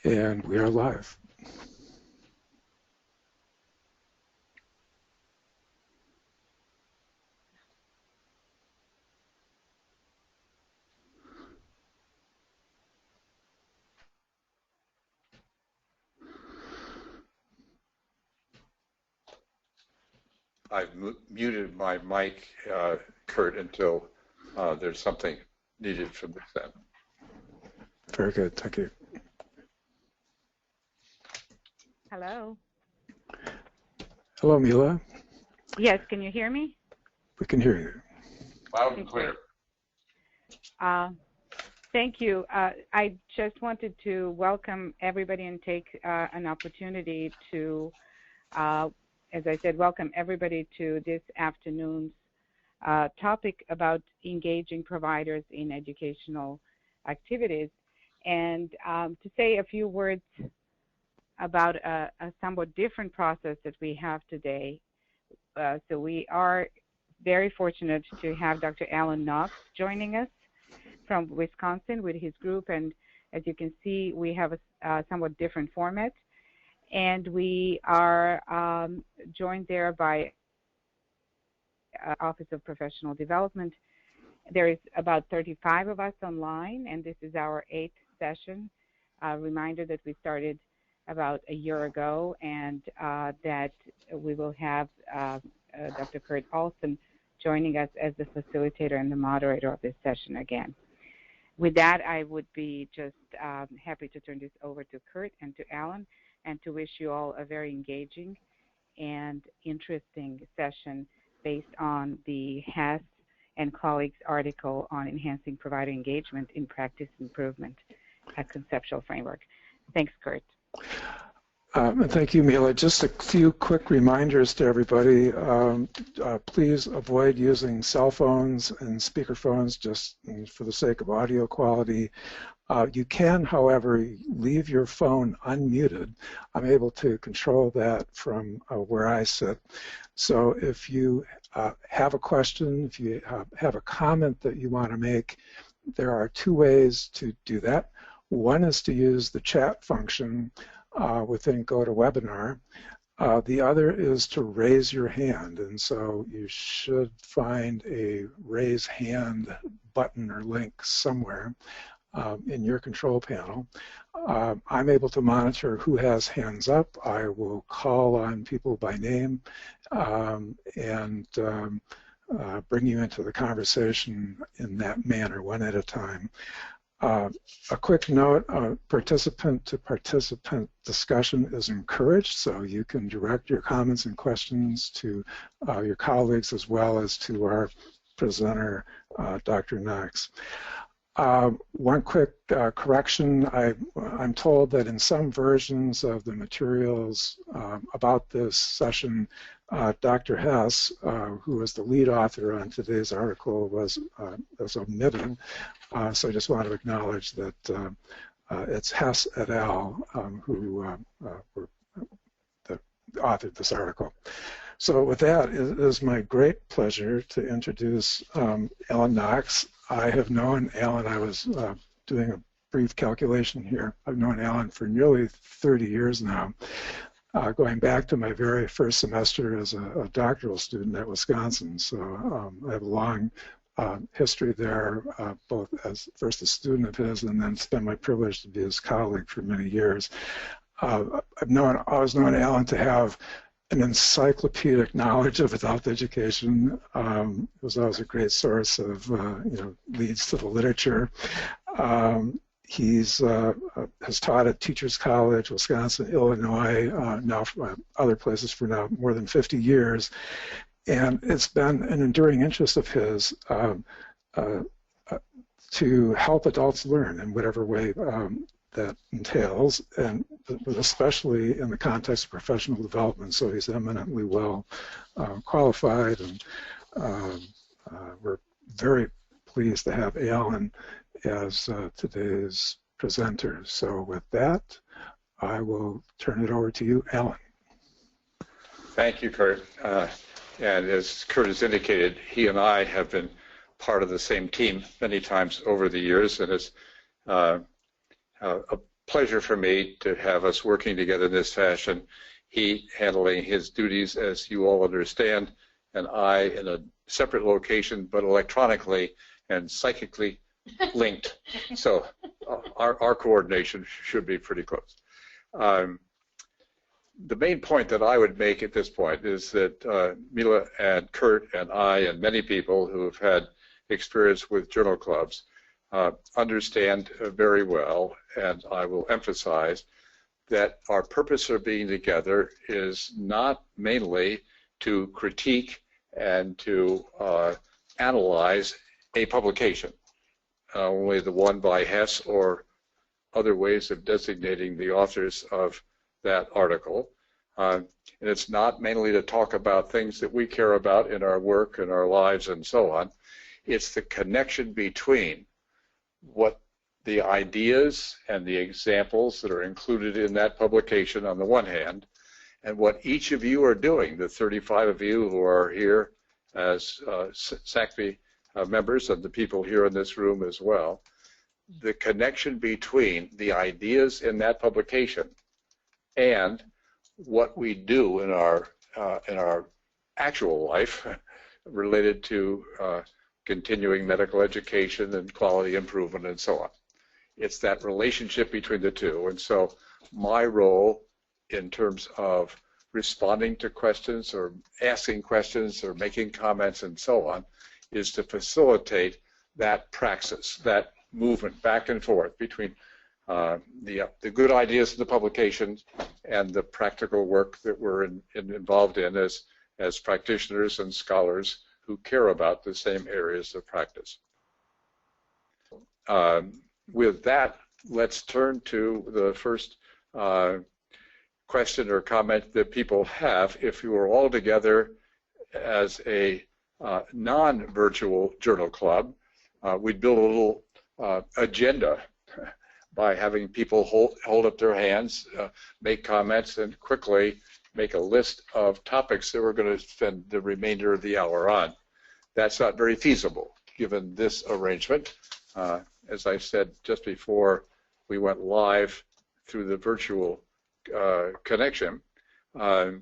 And we are live. I've muted my mic, Kurt, until there's something needed from this end. Very good, thank you. Hello. Hello, Mila. Yes, can you hear me? We can hear you. Loud and clear. Thank you. I just wanted to welcome everybody and take an opportunity to, as I said, welcome everybody to this afternoon's topic about engaging providers in educational activities, and to say a few words about a somewhat different process that we have today. So we are very fortunate to have Dr. Alan Knox joining us from Wisconsin with his group, and as you can see, we have a somewhat different format, and we are joined there by Office of Professional Development. There is about 35 of us online, and this is our 8th session. A reminder that we started about a year ago, and that we will have Dr. Kurt Olson joining us as the facilitator and the moderator of this session again. With that, I would be just happy to turn this over to Kurt and to Alan, and to wish you all a very engaging and interesting session based on the Hess and colleagues article on enhancing provider engagement in practice improvement, a conceptual framework. Thanks, Kurt. Thank you, Mila. Just a few quick reminders to everybody. Please avoid using cell phones and speakerphones just for the sake of audio quality. You can, however, leave your phone unmuted. I'm able to control that from where I sit. So if you have a question, if you have a comment that you want to make, there are 2 ways to do that. One is to use the chat function within GoToWebinar. The other is to raise your hand, and so you should find a raise hand button or link somewhere in your control panel. I'm able to monitor who has hands up. I will call on people by name and bring you into the conversation in that manner, one at a time. A quick note, participant-to-participant discussion is encouraged, so you can direct your comments and questions to your colleagues as well as to our presenter, Dr. Knox. One quick correction, I'm told that in some versions of the materials about this session, Dr. Hess, who was the lead author on today's article, was omitted. So I just want to acknowledge that it's Hess et al. Who authored this article. So with that, it is my great pleasure to introduce Alan Knox. I have known Alan, I was doing a brief calculation here. I've known Alan for nearly 30 years now, going back to my very first semester as a doctoral student at Wisconsin. So I have a long history there, both as first a student of his and then it's been my privilege to be his colleague for many years. I've always known Alan to have an encyclopedic knowledge of adult education. It was always a great source of leads to the literature. He's has taught at Teachers College, Wisconsin, Illinois, now other places for now more than 50 years. And it's been an enduring interest of his to help adults learn in whatever way that entails, and especially in the context of professional development. So he's eminently well qualified, and we're very pleased to have Alan as today's presenter. So with that, I will turn it over to you, Alan. Thank you, Kurt. And as Kurt has indicated, he and I have been part of the same team many times over the years, and it's pleasure for me to have us working together in this fashion. He handling his duties, as you all understand, and I in a separate location, but electronically and psychically linked. So our coordination should be pretty close. The main point that I would make at this point is that Mila and Kurt and I and many people who have had experience with journal clubs understand very well, and I will emphasize that our purpose for being together is not mainly to critique and to analyze a publication, only the one by Hess or other ways of designating the authors of that article. And it's not mainly to talk about things that we care about in our work and our lives and so on. It's the connection between what the ideas and the examples that are included in that publication on the one hand, and what each of you are doing, the 35 of you who are here as SACME members and the people here in this room as well, the connection between the ideas in that publication and what we do in our actual life related to continuing medical education and quality improvement and so on. It's that relationship between the two. And so my role in terms of responding to questions or asking questions or making comments and so on is to facilitate that praxis, that movement back and forth between the good ideas of the publication and the practical work that we're involved in as practitioners and scholars who care about the same areas of practice. With that, let's turn to the first question or comment that people have. If you were all together as a non-virtual journal club, we'd build a little agenda by having people hold up their hands, make comments, and quickly make a list of topics that we're going to spend the remainder of the hour on. That's not very feasible given this arrangement. As I said just before we went live through the virtual connection, by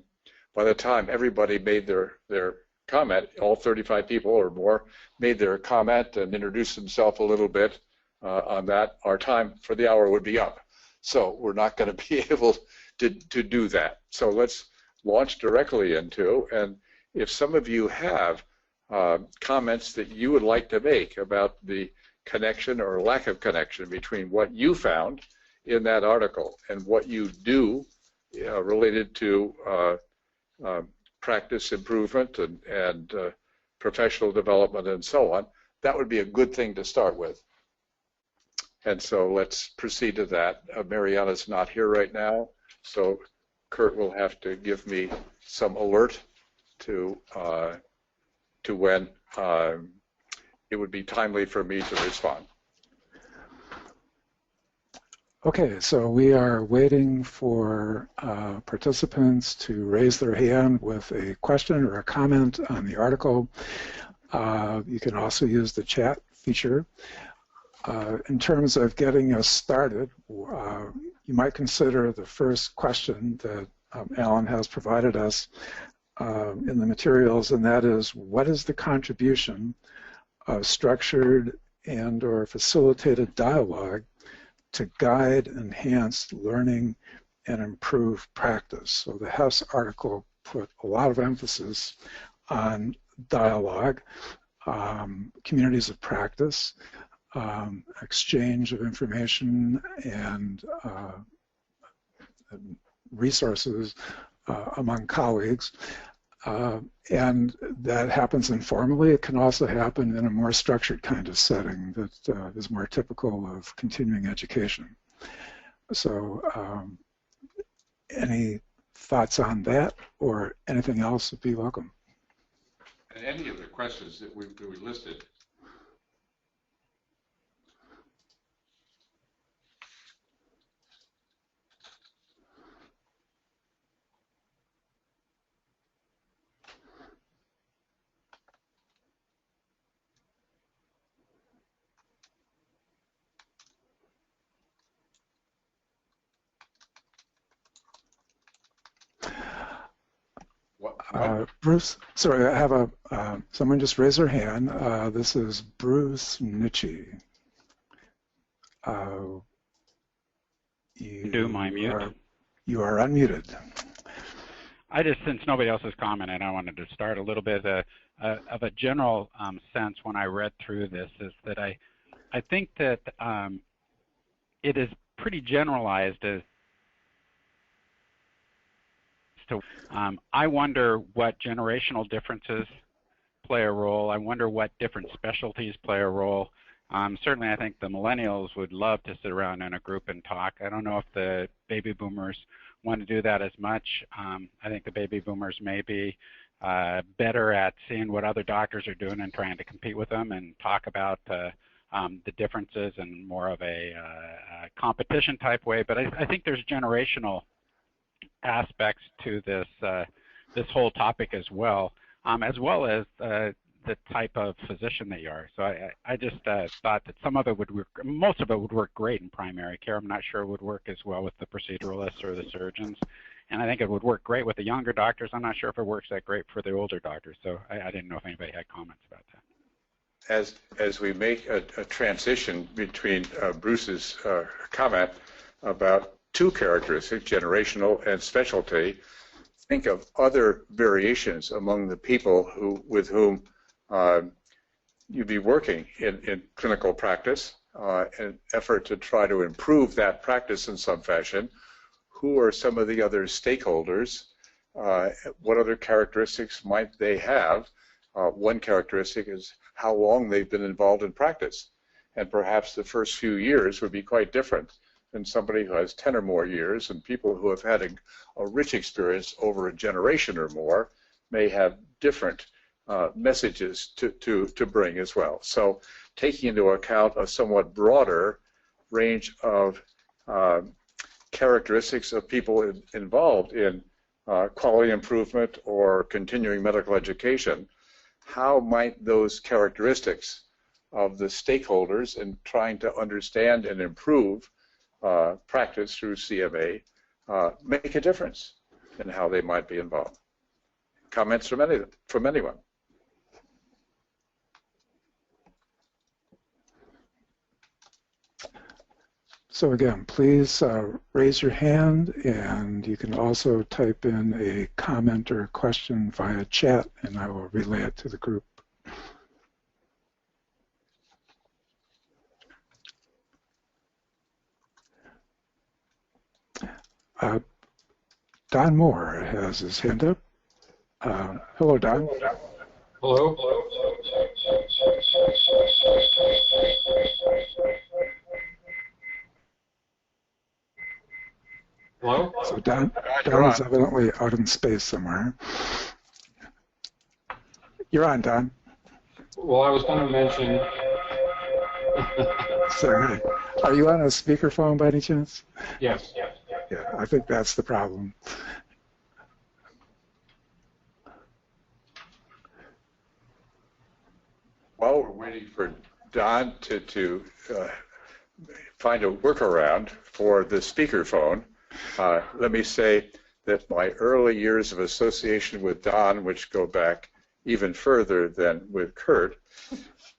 the time everybody made their comment, all 35 people or more made their comment and introduced themselves a little bit on that, our time for the hour would be up. So we're not going to be able to do that. So let's launch directly into, and if some of you have comments that you would like to make about the connection or lack of connection between what you found in that article and what you do related to practice improvement and professional development and so on, that would be a good thing to start with. And so let's proceed to that. Mariana's not here right now, so Kurt will have to give me some alert to when it would be timely for me to respond. Okay, so we are waiting for participants to raise their hand with a question or a comment on the article. You can also use the chat feature. In terms of getting us started, you might consider the first question that Alan has provided us in the materials, and that is, what is the contribution of structured and or facilitated dialogue to guide, enhance learning, and improve practice? So the Hess article put a lot of emphasis on dialogue, communities of practice, exchange of information and resources among colleagues. And that happens informally. It can also happen in a more structured kind of setting that is more typical of continuing education. So any thoughts on that or anything else would be welcome. And any of the questions that we listed, Bruce, sorry, I have someone just raise their hand. This is Bruce Nietzsche. You are unmuted. I just, since nobody else has commented, I wanted to start a little bit of a general sense when I read through this, is that I think that it is pretty generalized as to, I wonder what generational differences play a role. I wonder what different specialties play a role. Certainly, I think the millennials would love to sit around in a group and talk. I don't know if the baby boomers want to do that as much. I think the baby boomers may be better at seeing what other doctors are doing and trying to compete with them and talk about the differences in more of a competition type way. But I think there's generational aspects to this this whole topic as well as the type of physician that you are. So I just thought that some of it would work, most of it would work great in primary care. I'm not sure it would work as well with the proceduralists or the surgeons. And I think it would work great with the younger doctors. I'm not sure if it works that great for the older doctors. So I didn't know if anybody had comments about that. As we make a transition between Bruce's comment about two characteristics, generational and specialty, think of other variations among the people with whom you'd be working in clinical practice, an effort to try to improve that practice in some fashion. Who are some of the other stakeholders? What other characteristics might they have? One characteristic is how long they've been involved in practice. And perhaps the first few years would be quite different than somebody who has 10 or more years, and people who have had a rich experience over a generation or more may have different messages to bring as well. So taking into account a somewhat broader range of characteristics of people involved in quality improvement or continuing medical education, how might those characteristics of the stakeholders in trying to understand and improve practice through CMA make a difference in how they might be involved? Comments from anyone? So again, please raise your hand, and you can also type in a comment or a question via chat, and I will relay it to the group. Don Moore has his hand up. Hello, Don. Hello. Hello? So Don is evidently out in space somewhere. You're on, Don. Well, I was going to mention... Sorry. Are you on a speakerphone by any chance? Yes. Yeah, I think that's the problem. While we're waiting for Don to find a workaround for the speakerphone, let me say that my early years of association with Don, which go back even further than with Kurt,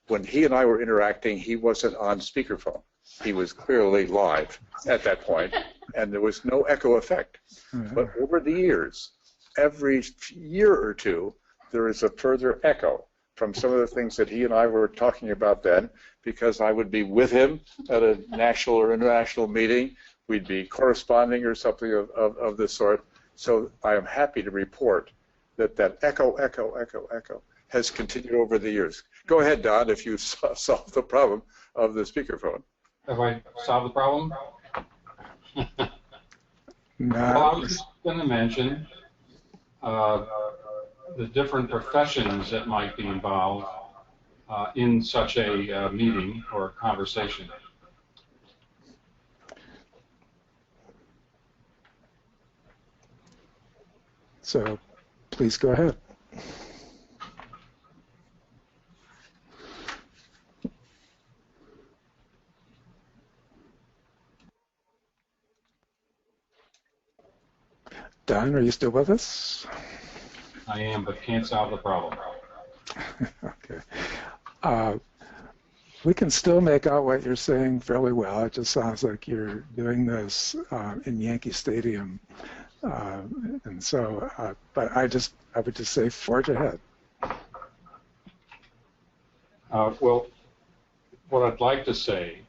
when he and I were interacting, he wasn't on speakerphone. He was clearly live at that point, and there was no echo effect. Mm-hmm. But over the years, every year or two, there is a further echo from some of the things that he and I were talking about then, because I would be with him at a national or international meeting. We'd be corresponding or something of this sort. So I am happy to report that echo has continued over the years. Go ahead, Don, if you've solved the problem of the speakerphone. Have I solved the problem? No. Well, I was just going to mention the different professions that might be involved in such a meeting or conversation. So please go ahead. Don, are you still with us? I am, but can't solve the problem. Okay. We can still make out what you're saying fairly well. It just sounds like you're doing this in Yankee Stadium. And so, but I would just say forge ahead. Well, what I'd like to say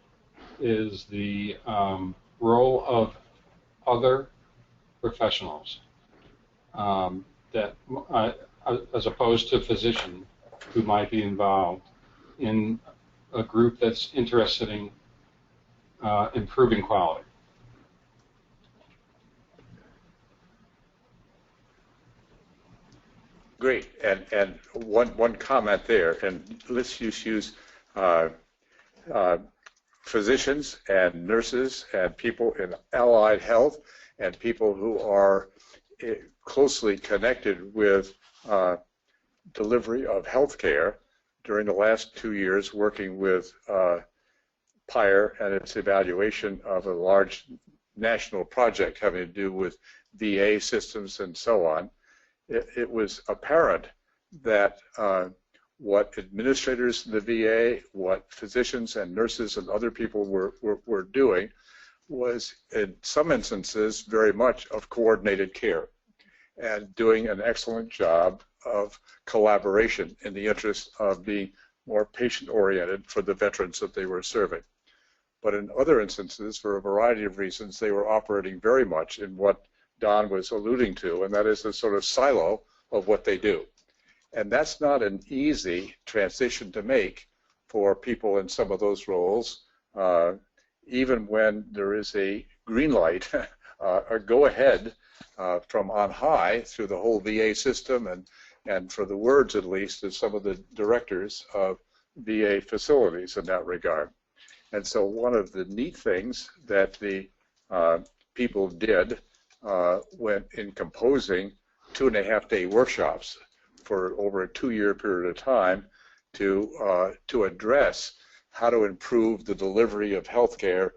is the role of other professionals that, as opposed to physicians who might be involved in a group that's interested in improving quality. Great, and one comment there, and let's just use physicians and nurses and people in allied health and people who are closely connected with delivery of health care during the last 2 years working with PIRE and its evaluation of a large national project having to do with VA systems and so on. It was apparent that what administrators in the VA, what physicians and nurses and other people were doing was, in some instances, very much of coordinated care and doing an excellent job of collaboration in the interest of being more patient-oriented for the veterans that they were serving. But in other instances, for a variety of reasons, they were operating very much in what Don was alluding to, and that is a sort of silo of what they do. And that's not an easy transition to make for people in some of those roles, even when there is a green light, a go-ahead from on high through the whole VA system, and for the words at least of some of the directors of VA facilities in that regard. And so one of the neat things that the people did when in composing 2.5-day workshops for over a 2-year period of time to address how to improve the delivery of healthcare,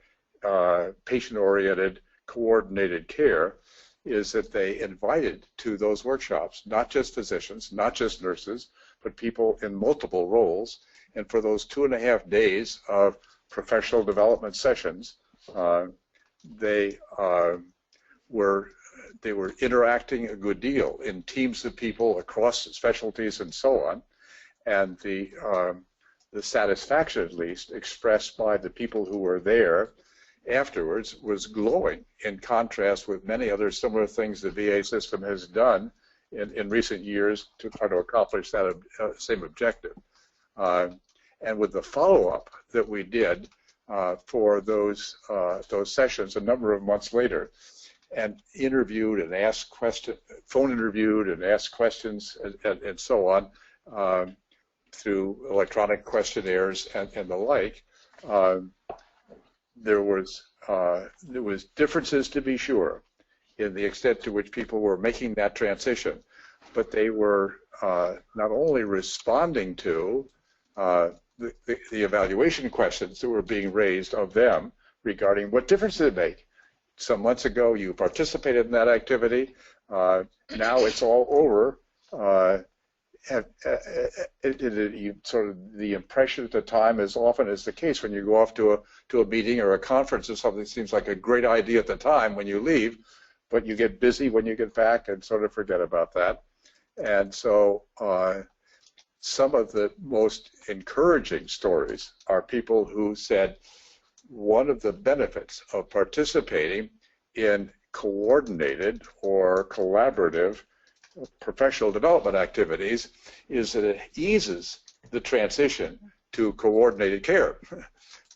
patient-oriented, coordinated care, is that they invited to those workshops not just physicians, not just nurses, but people in multiple roles. And for those 2.5 days of professional development sessions, they were interacting a good deal in teams of people across specialties and so on, and the satisfaction, at least, expressed by the people who were there afterwards was glowing, in contrast with many other similar things the VA system has done in recent years to try to accomplish that same objective. And with the follow-up that we did for those sessions a number of months later, and interviewed and asked questions, phone interviewed and asked questions and so on through electronic questionnaires and the like, there was differences, to be sure, in the extent to which people were making that transition, but they were not only responding to the evaluation questions that were being raised of them regarding what difference did it make. Some months ago, you participated in that activity. Now it's all over. Sort of the impression at the time, as often is the case when you go off to a meeting or a conference or something that seems like a great idea at the time when you leave, but you get busy when you get back and sort of forget about that. And so some of the most encouraging stories are people who said one of the benefits of participating in coordinated or collaborative professional development activities is that it eases the transition to coordinated care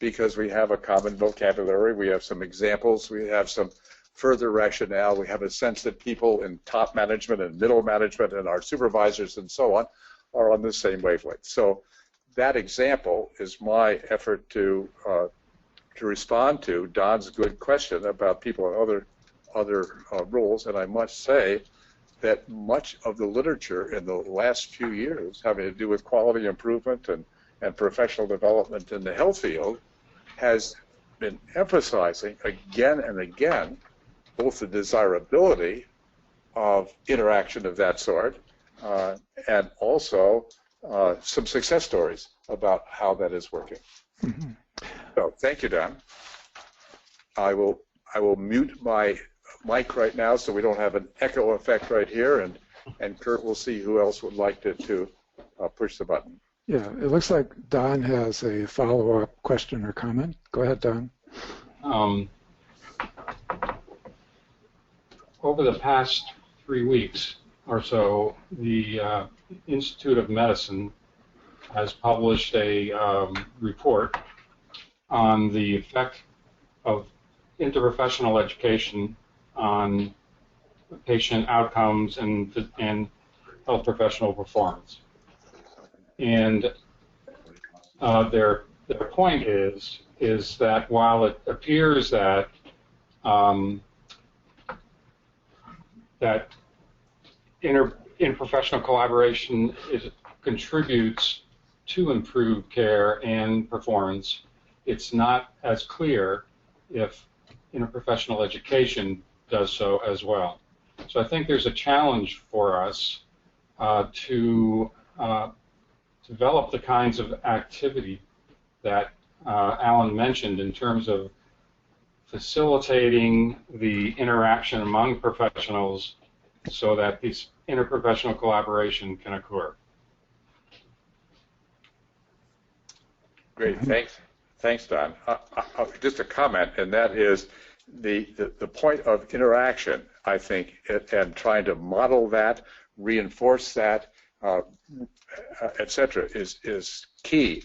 because we have a common vocabulary, we have some examples, we have some further rationale, we have a sense that people in top management and middle management and our supervisors and so on are on the same wavelength. So that example is my effort to respond to Don's good question about people in other roles, and I must say that much of the literature in the last few years having to do with quality improvement and professional development in the health field has been emphasizing again and again both the desirability of interaction of that sort and also some success stories about how that is working. Mm-hmm. So thank you, Don. I will mute my mic right now so we don't have an echo effect right here, and Kurt will see who else would like to push the button. Yeah, it looks like Don has a follow-up question or comment. Go ahead, Don. Over the past 3 weeks or so, the Institute of Medicine has published a report on the effect of interprofessional education on patient outcomes and health professional performance. And their point is that while it appears that that interprofessional collaboration contributes to improved care and performance, it's not as clear if interprofessional education does so as well. So I think there's a challenge for us to develop the kinds of activity that Alan mentioned in terms of facilitating the interaction among professionals so that this interprofessional collaboration can occur. Great, thanks, Don. Just a comment, and that is the point of interaction, I think, and trying to model that, reinforce that, etc., is key.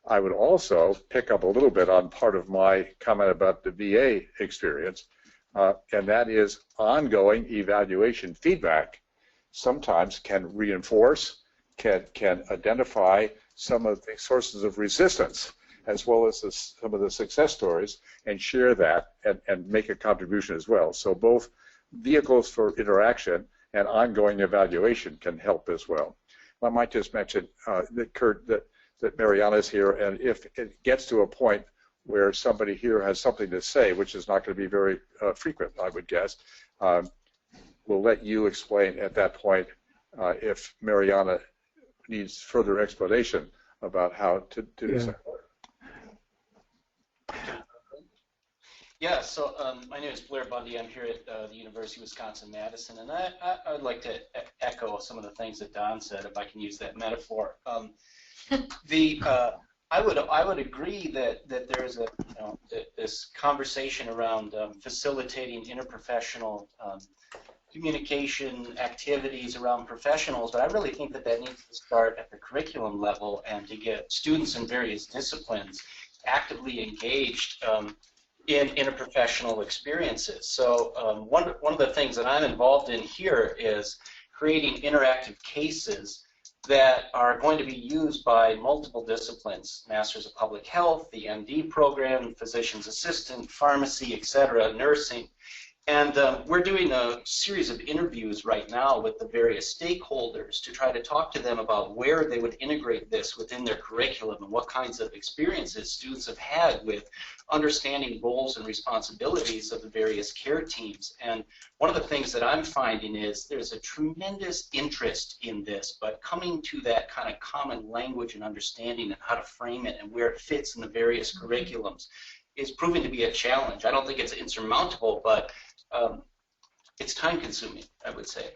I would also pick up a little bit on part of my comment about the VA experience, and that is ongoing evaluation feedback sometimes can reinforce, can identify some of the sources of resistance as well as some of the success stories, and share that and make a contribution as well. So both vehicles for interaction and ongoing evaluation can help as well. I might just mention that Kurt, that Mariana's here, and if it gets to a point where somebody here has something to say, which is not going to be very frequent, I would guess, we'll let you explain at that point if Mariana needs further explanation about how to do so. Yeah, so my name is Blair Bundy. I'm here at the University of Wisconsin-Madison, and I would like to echo some of the things that Don said, if I can use that metaphor. I would agree that there's this conversation around facilitating interprofessional communication activities around professionals, but I really think that needs to start at the curriculum level and to get students in various disciplines actively engaged in interprofessional experiences. So one of the things that I'm involved in here is creating interactive cases that are going to be used by multiple disciplines: Masters of Public Health, the MD program, physician's assistant, pharmacy, etc., nursing. And we're doing a series of interviews right now with the various stakeholders to try to talk to them about where they would integrate this within their curriculum and what kinds of experiences students have had with understanding roles and responsibilities of the various care teams. And one of the things that I'm finding is there's a tremendous interest in this, but coming to that kind of common language and understanding of how to frame it and where it fits in the various curriculums is proving to be a challenge. I don't think it's insurmountable, but it's time-consuming, I would say,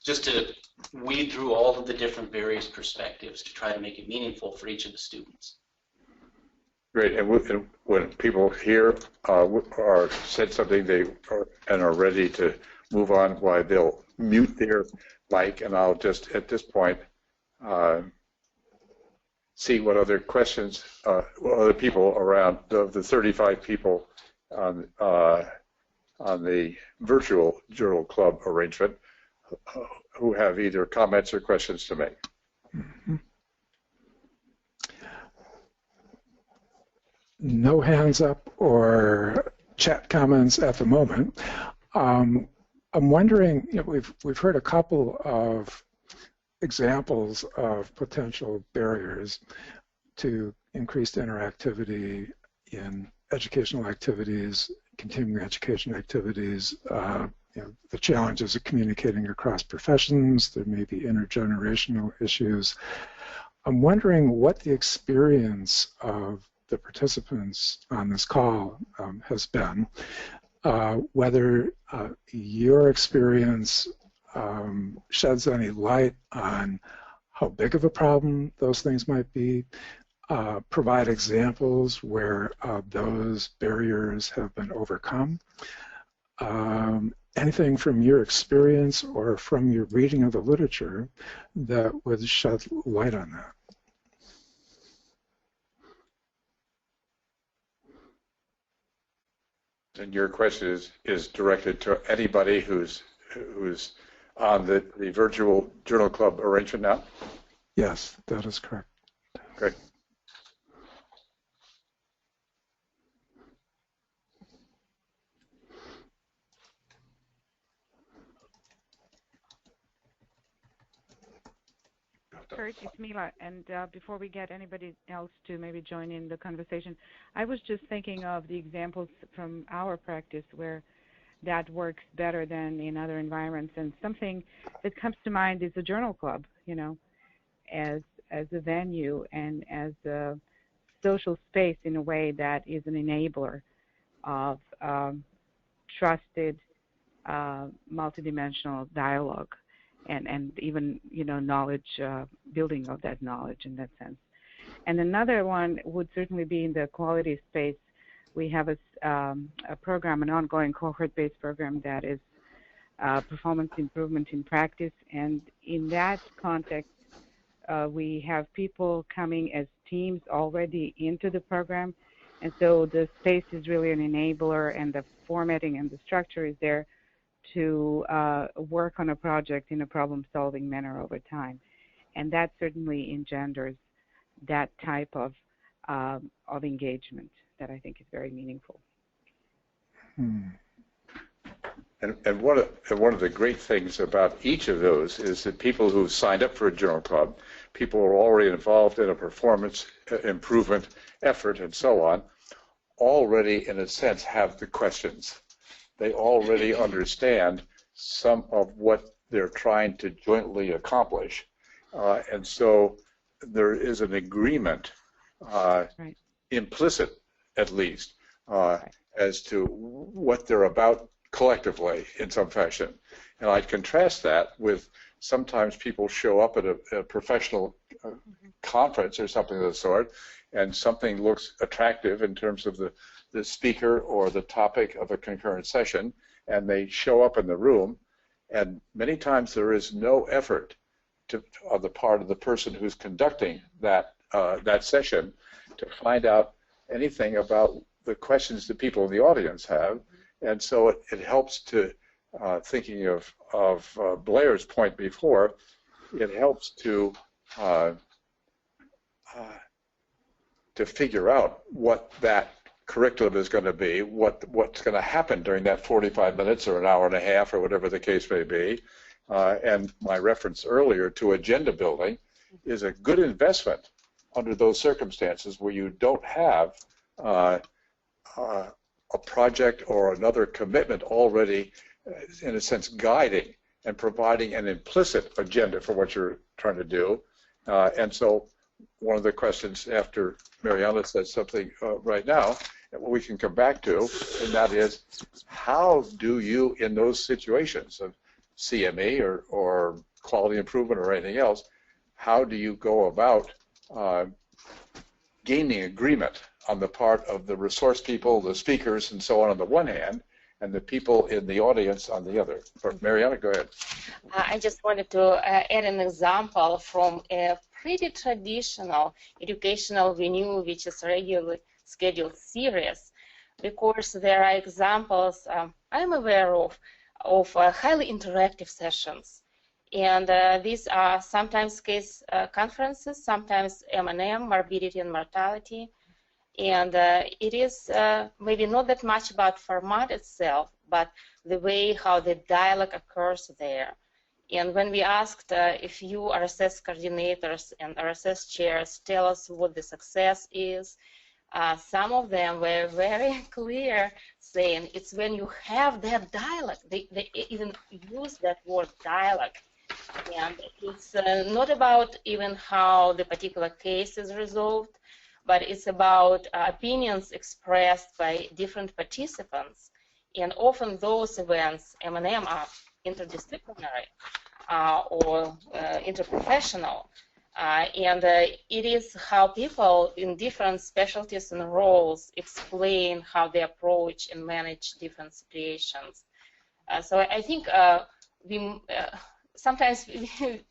just to weed through all of the different various perspectives to try to make it meaningful for each of the students. Great, and when people here or said something are ready to move on, why they'll mute their mic, and I'll just at this point see what other questions, what other people around the 35 people on the virtual journal club arrangement who have either comments or questions to make. Mm-hmm. No hands up or chat comments at the moment. I'm wondering, we've heard a couple of examples of potential barriers to increased interactivity in educational activities, continuing education activities, the challenges of communicating across professions. There may be intergenerational issues. I'm wondering what the experience of the participants on this call has been, whether your experience sheds any light on how big of a problem those things might be, provide examples where those barriers have been overcome. Anything from your experience or from your reading of the literature that would shed light on that. And your question is directed to anybody who's on the virtual journal club arrangement now? Yes, that is correct. Great. Kurt, it's Mila, and before we get anybody else to maybe join in the conversation, I was just thinking of the examples from our practice where that works better than in other environments, and something that comes to mind is a journal club, as a venue and as a social space in a way that is an enabler of trusted multidimensional dialogue. And even knowledge, building of that knowledge in that sense. And another one would certainly be in the quality space. We have a program, an ongoing cohort-based program that is performance improvement in practice. And in that context, we have people coming as teams already into the program. And so the space is really an enabler, and the formatting and the structure is there to work on a project in a problem-solving manner over time. And that certainly engenders that type of engagement that I think is very meaningful. And one of the great things about each of those is that people who signed up for a journal club, people who are already involved in a performance improvement effort and so on, already in a sense have the questions. They already understand some of what they're trying to jointly accomplish. And so there is an agreement, Right. implicit at least, as to what they're about collectively in some fashion. And I'd contrast that with sometimes people show up at a professional conference or something of the sort, and something looks attractive in terms of the speaker or the topic of a concurrent session, and they show up in the room, and many times there is no effort on the part of the person who's conducting that session to find out anything about the questions that people in the audience have. And so it helps to, thinking of Blair's point before, it helps to figure out what that curriculum is going to be, what's going to happen during that 45 minutes or an hour and a half or whatever the case may be. And my reference earlier to agenda building is a good investment under those circumstances where you don't have a project or another commitment already, in a sense, guiding and providing an implicit agenda for what you're trying to do. And so one of the questions after Mariana says something right now, that we can come back to, and that is, how do you, in those situations of CME or quality improvement or anything else, how do you go about gaining agreement on the part of the resource people, the speakers, and so on the one hand, and the people in the audience on the other? Mariana, go ahead. I just wanted to add an example from a pretty traditional educational venue, which is regularly scheduled series, because there are examples I'm aware of highly interactive sessions. And these are sometimes case conferences, sometimes M&M, morbidity and mortality. And it is maybe not that much about format itself, but the way how the dialogue occurs there. And when we asked if you RSS coordinators and RSS chairs tell us what the success is, some of them were very clear, saying it's when you have that dialogue. They even use that word dialogue. And it's not about even how the particular case is resolved, but it's about opinions expressed by different participants. And often those events, M&M, are interdisciplinary or interprofessional. And it is how people in different specialties and roles explain how they approach and manage different situations. So I think sometimes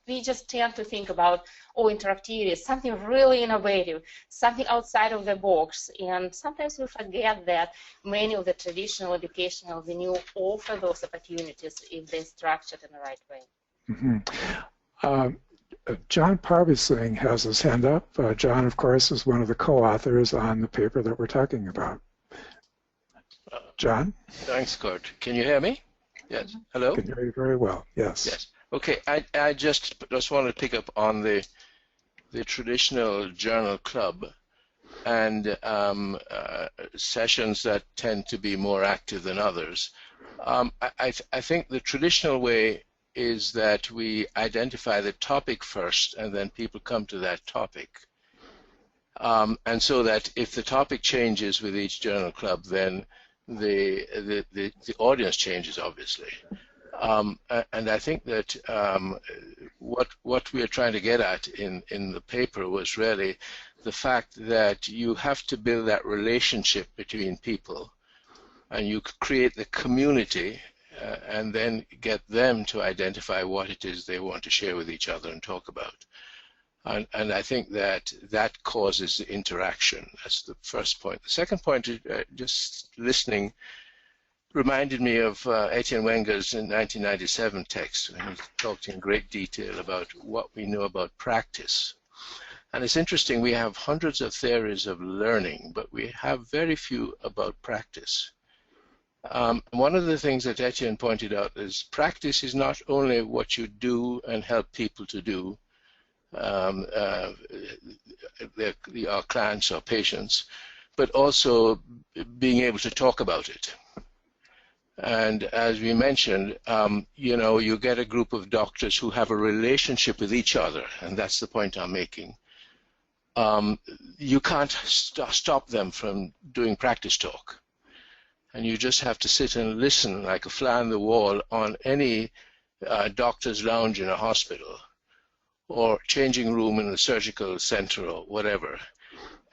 we just tend to think about, oh, interactivity is something really innovative, something outside of the box. And sometimes we forget that many of the traditional educational venues offer those opportunities if they're structured in the right way. Mm-hmm. John Parbisling has his hand up. John, of course, is one of the co-authors on the paper that we're talking about. John? Thanks, Kurt. Can you hear me? Yes. Hello? I can hear you very well. Yes. Yes. Okay. I just want to pick up on the traditional journal club and sessions that tend to be more active than others. I think the traditional way is that we identify the topic first and then people come to that topic. And so that if the topic changes with each journal club, then the audience changes, obviously. And I think that what we are trying to get at in the paper was really the fact that you have to build that relationship between people, and you create the community, and then get them to identify what it is they want to share with each other and talk about. And I think that causes interaction. That's the first point. The second point is just listening reminded me of Etienne Wenger's 1997 text, when he talked in great detail about what we know about practice. And it's interesting, we have hundreds of theories of learning, but we have very few about practice. One of the things that Etienne pointed out is practice is not only what you do and help people to do, our clients or patients, but also being able to talk about it. And as we mentioned, you get a group of doctors who have a relationship with each other, and that's the point I'm making. You can't stop them from doing practice talk. And you just have to sit and listen like a fly on the wall on any doctor's lounge in a hospital or changing room in the surgical center or whatever.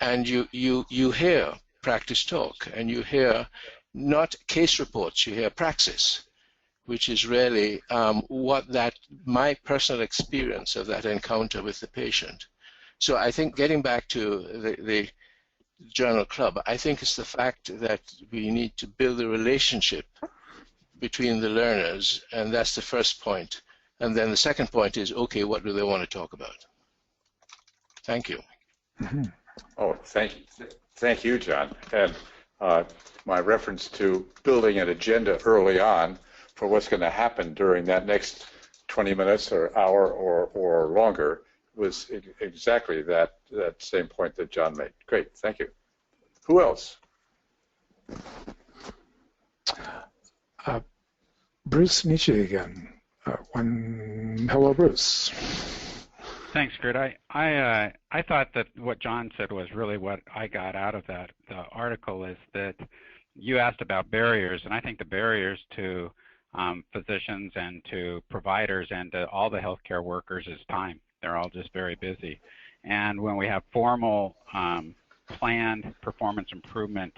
And you hear practice talk, and you hear not case reports, you hear praxis, which is really my personal experience of that encounter with the patient. So I think getting back to the journal club, I think it's the fact that we need to build a relationship between the learners, and that's the first point. And then the second point is, okay, what do they want to talk about? Thank you. Mm-hmm. Oh, thank you, John. And my reference to building an agenda early on for what's going to happen during that next 20 minutes or hour or longer was exactly that same point that John made. Great, thank you. Who else? Bruce Nietzsche again. Hello, Bruce. Thanks, Kurt. I thought that what John said was really what I got out of the article, is that you asked about barriers, and I think the barriers to physicians and to providers and to all the healthcare workers is time. They're all just very busy. And when we have formal planned performance improvement,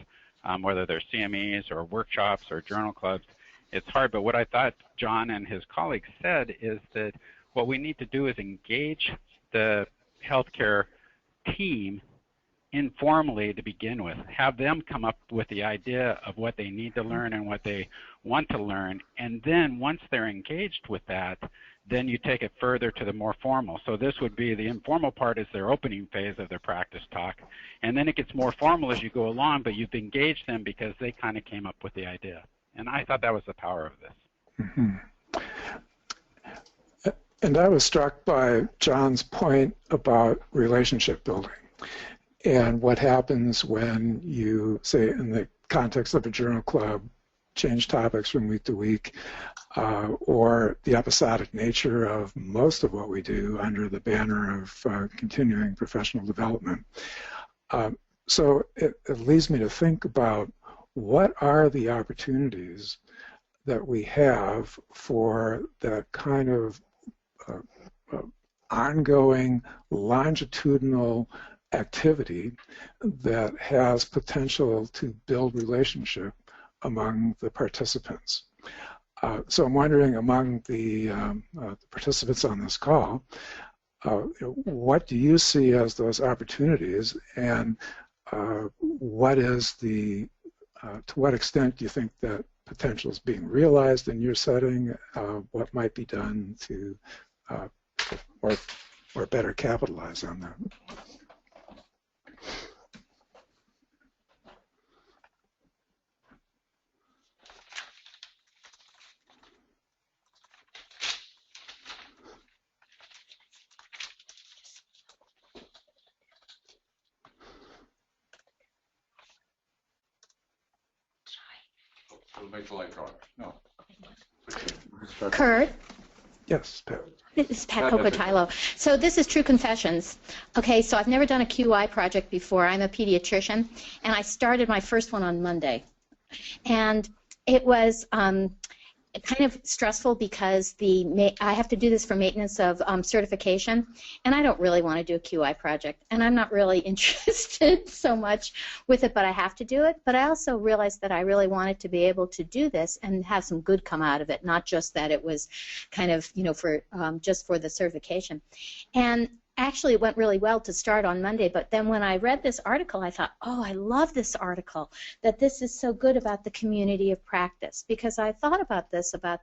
whether they're CMEs or workshops or journal clubs, it's hard. But what I thought John and his colleagues said is that what we need to do is engage the healthcare team informally to begin with. Have them come up with the idea of what they need to learn and what they want to learn. And then once they're engaged with that, then you take it further to the more formal. So this would be the informal part, is their opening phase of their practice talk. And then it gets more formal as you go along, but you've engaged them because they kind of came up with the idea. And I thought that was the power of this. Mm-hmm. And I was struck by John's point about relationship building. and what happens when you, say, in the context of a journal club, change topics from week to week, or the episodic nature of most of what we do under the banner of continuing professional development. So it leads me to think about what are the opportunities that we have for that kind of ongoing longitudinal activity that has potential to build relationship among the participants. So I'm wondering, among the participants on this call, what do you see as those opportunities, and what is the, to what extent do you think that potential is being realized in your setting? What might be done to or better capitalize on that? We'll make the light go on. No. Kurt? Yes, Pat. This is Pat Pocotilo. So this is True Confessions. Okay, so I've never done a QI project before. I'm a pediatrician, and I started my first one on Monday. And it was kind of stressful because I have to do this for maintenance of certification, and I don't really want to do a QI project, and I'm not really interested so much with it, but I have to do it. But I also realized that I really wanted to be able to do this and have some good come out of it, not just that it was kind of, you know, for just for the certification. And actually, it went really well to start on Monday, but then when I read this article, I thought, oh, I love this article, that this is so good about the community of practice, because I thought about this, about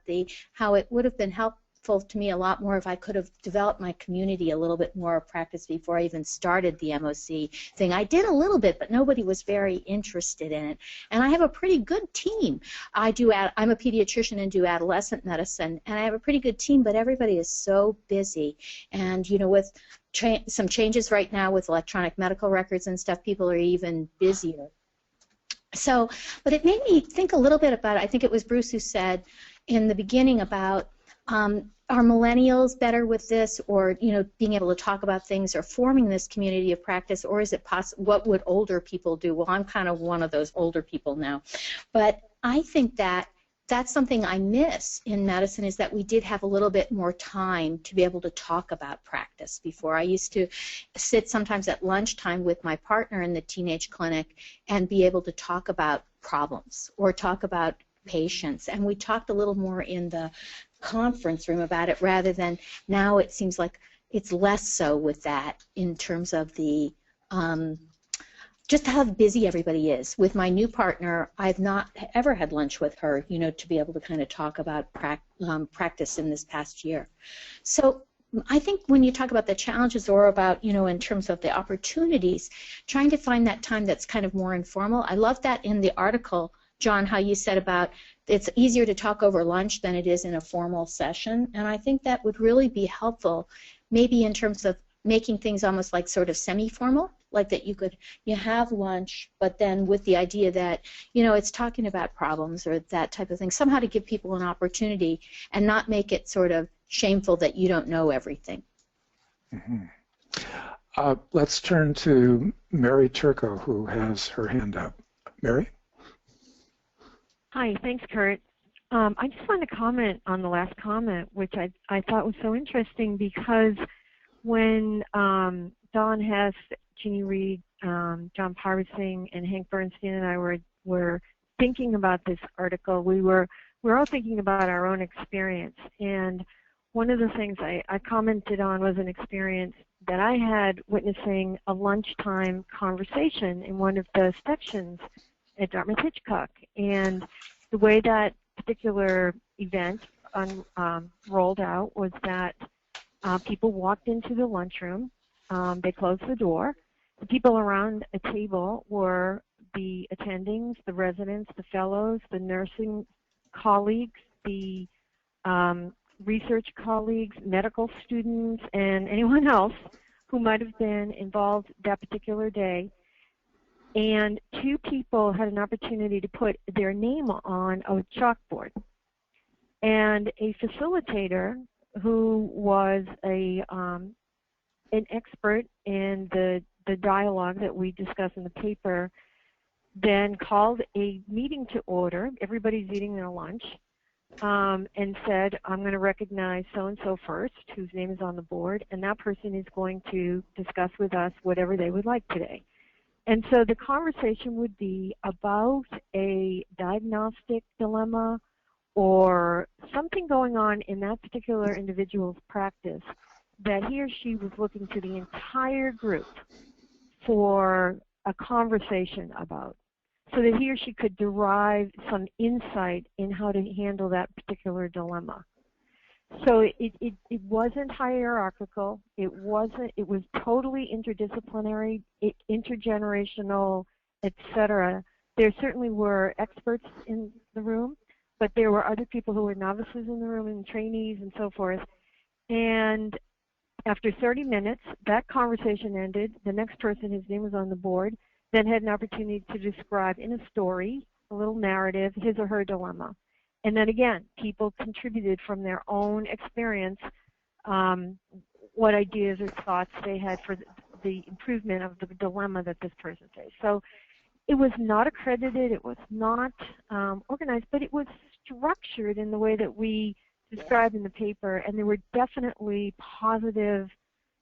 how it would have been helpful to me a lot more if I could have developed my community a little bit more of practice before I even started the MOC thing. I did a little bit, but nobody was very interested in it. And I have a pretty good team. I'm a pediatrician and do adolescent medicine, and I have a pretty good team, but everybody is so busy. And, you know, with some changes right now with electronic medical records and stuff, people are even busier. So, but it made me think a little bit about, I think it was Bruce who said in the beginning about, are millennials better with this, or, you know, being able to talk about things or forming this community of practice, or is it possible, what would older people do? Well, I'm kind of one of those older people now. But I think that that's something I miss in medicine, is that we did have a little bit more time to be able to talk about practice before. I used to sit sometimes at lunchtime with my partner in the teenage clinic and be able to talk about problems or talk about patients, and we talked a little more in the conference room about it, rather than now it seems like it's less so with that, in terms of the just how busy everybody is. With my new partner, I've not ever had lunch with her, you know, to be able to kind of talk about practice in this past year. So I think when you talk about the challenges, or about, you know, in terms of the opportunities, trying to find that time that's kind of more informal. I love that in the article, John, how you said about it's easier to talk over lunch than it is in a formal session, and I think that would really be helpful, maybe in terms of making things almost like sort of semi-formal, like that you have lunch, but then with the idea that, you know, it's talking about problems or that type of thing, somehow to give people an opportunity and not make it sort of shameful that you don't know everything. Mm-hmm. Let's turn to Mary Turco, who has her hand up. Mary? Hi, thanks, Kurt. I just wanted to comment on the last comment, which I thought was so interesting, because when Don Hess, Jeannie Reed, John Parvasing, and Hank Bernstein and I were thinking about this article, we were all thinking about our own experience. And one of the things I commented on was an experience that I had witnessing a lunchtime conversation in one of the sections at Dartmouth-Hitchcock. And the way that particular event rolled out was that people walked into the lunchroom, they closed the door. The people around a table were the attendings, the residents, the fellows, the nursing colleagues, the research colleagues, medical students, and anyone else who might have been involved that particular day, and 2 people had an opportunity to put their name on a chalkboard. And a facilitator who was an expert in the dialogue that we discuss in the paper then called a meeting to order. Everybody's eating their lunch, and said, I'm going to recognize so-and-so first, whose name is on the board, and that person is going to discuss with us whatever they would like today. And so the conversation would be about a diagnostic dilemma or something going on in that particular individual's practice that he or she was looking to the entire group for a conversation about, so that he or she could derive some insight in how to handle that particular dilemma. So it wasn't hierarchical. It was totally interdisciplinary, intergenerational, etc. There certainly were experts in the room, but there were other people who were novices in the room and trainees and so forth. And after 30 minutes, that conversation ended. The next person, his name was on the board, then had an opportunity to describe in a story, a little narrative, his or her dilemma. And then again, people contributed from their own experience what ideas or thoughts they had for the improvement of the dilemma that this person faced. So it was not accredited, it was not organized, but it was structured in the way that we described in the paper, and there were definitely positive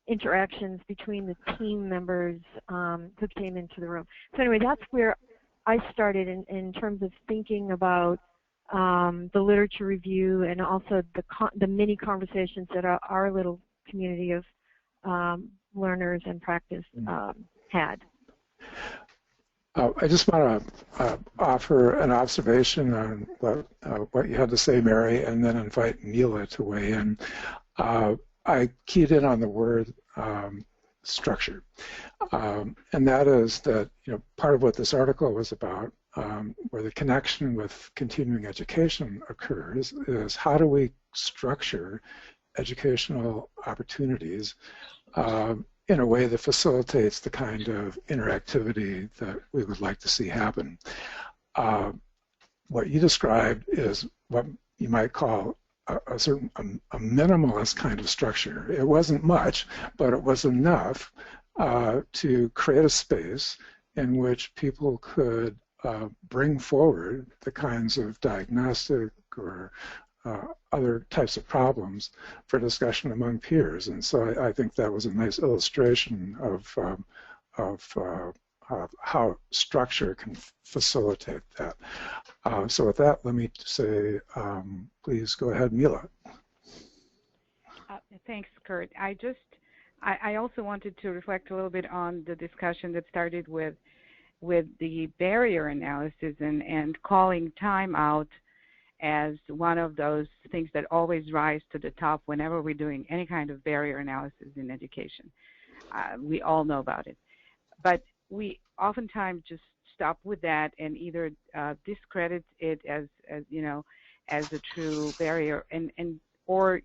interactions between the team members who came into the room. So anyway, that's where I started in terms of thinking about the literature review and also the mini conversations that our little community of learners and practice had. I just want to offer an observation on what you had to say, Mary, and then invite Mila to weigh in. I keyed in on the word structure, and that is that part of what this article was about, where the connection with continuing education occurs, is how do we structure educational opportunities in a way that facilitates the kind of interactivity that we would like to see happen. What you described is what you might call a minimalist kind of structure. It wasn't much, but it was enough to create a space in which people could bring forward the kinds of diagnostic or other types of problems for discussion among peers. And so I think that was a nice illustration of how structure can facilitate that. So with that, let me say, please go ahead, Mila. Thanks, Kurt. I also wanted to reflect a little bit on the discussion that started with the barrier analysis and calling time out as one of those things that always rise to the top whenever we're doing any kind of barrier analysis in education. We all know about it. But we oftentimes just stop with that and either discredit it as a true barrier or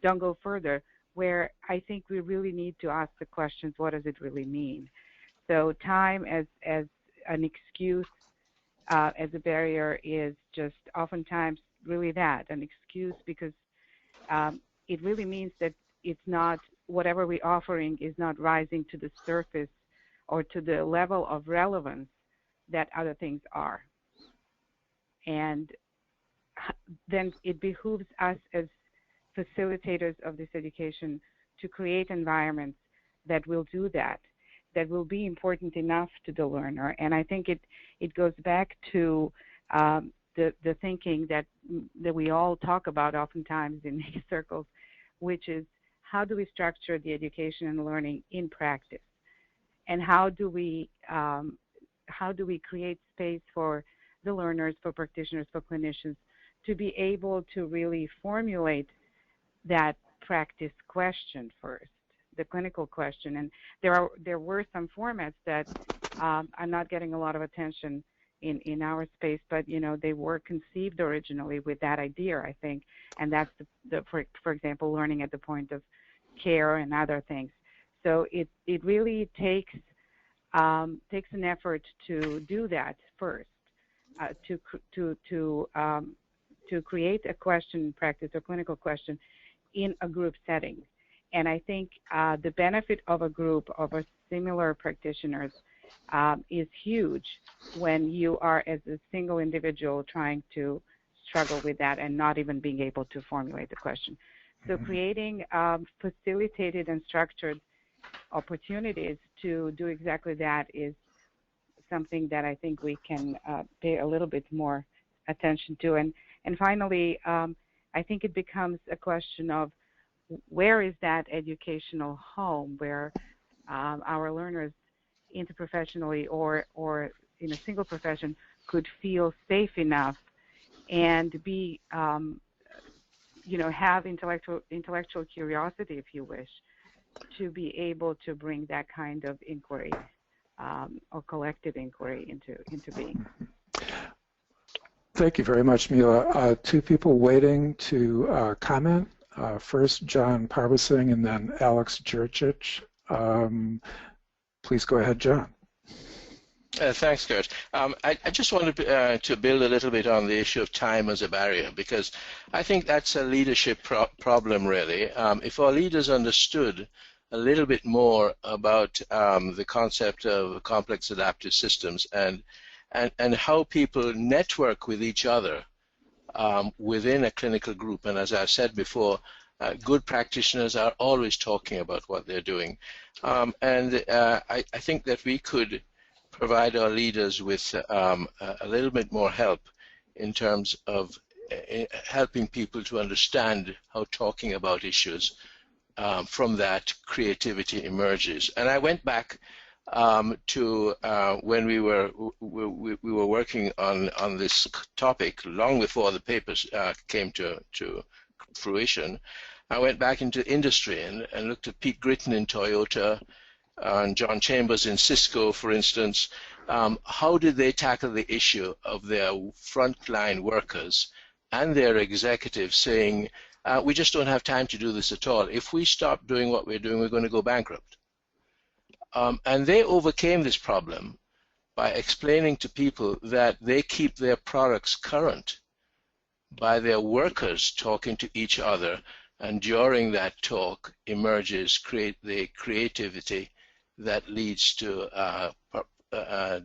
don't go further, where I think we really need to ask the questions, what does it really mean? So time as an excuse as a barrier is just oftentimes really that, an excuse, because it really means that it's not, whatever we're offering is not rising to the surface or to the level of relevance that other things are. And then it behooves us as facilitators of this education to create environments that will do that, that will be important enough to the learner. And I think it goes back to the thinking that we all talk about oftentimes in these circles, which is how do we structure the education and learning in practice, and how do we create space for the learners, for practitioners, for clinicians to be able to really formulate that practice question first, the clinical question. And there were some formats that are not getting a lot of attention in our space, but they were conceived originally with that idea, I think, and that's for example, learning at the point of care and other things. So it really takes an effort to do that first, to create a question practice or clinical question in a group setting. And I think the benefit of a group of similar practitioners is huge when you are, as a single individual, trying to struggle with that and not even being able to formulate the question. So creating facilitated and structured opportunities to do exactly that is something that I think we can pay a little bit more attention to. And finally, I think it becomes a question of where is that educational home where our learners interprofessionally or in a single profession could feel safe enough and be, have intellectual curiosity, if you wish, to be able to bring that kind of inquiry or collective inquiry into being. Thank you very much, Mila. Two people waiting to comment. First, John Parbasing, and then Alex Jurcic. Please go ahead, John. Thanks, Kurt. I just wanted to build a little bit on the issue of time as a barrier, because I think that's a leadership problem, really. If our leaders understood a little bit more about the concept of complex adaptive systems and how people network with each other within a clinical group, and as I've said before, good practitioners are always talking about what they're doing. I think that we could provide our leaders with a little bit more help in terms of helping people to understand how talking about issues from that creativity emerges. And I went back to when we were working on this topic long before the papers came to fruition. I went back into industry and looked at Pete Gritton in Toyota and John Chambers in Cisco, for instance. How did they tackle the issue of their frontline workers and their executives saying, we just don't have time to do this at all. If we stop doing what we're doing, we're going to go bankrupt. And they overcame this problem by explaining to people that they keep their products current by their workers talking to each other, and during that talk emerges the creativity that leads to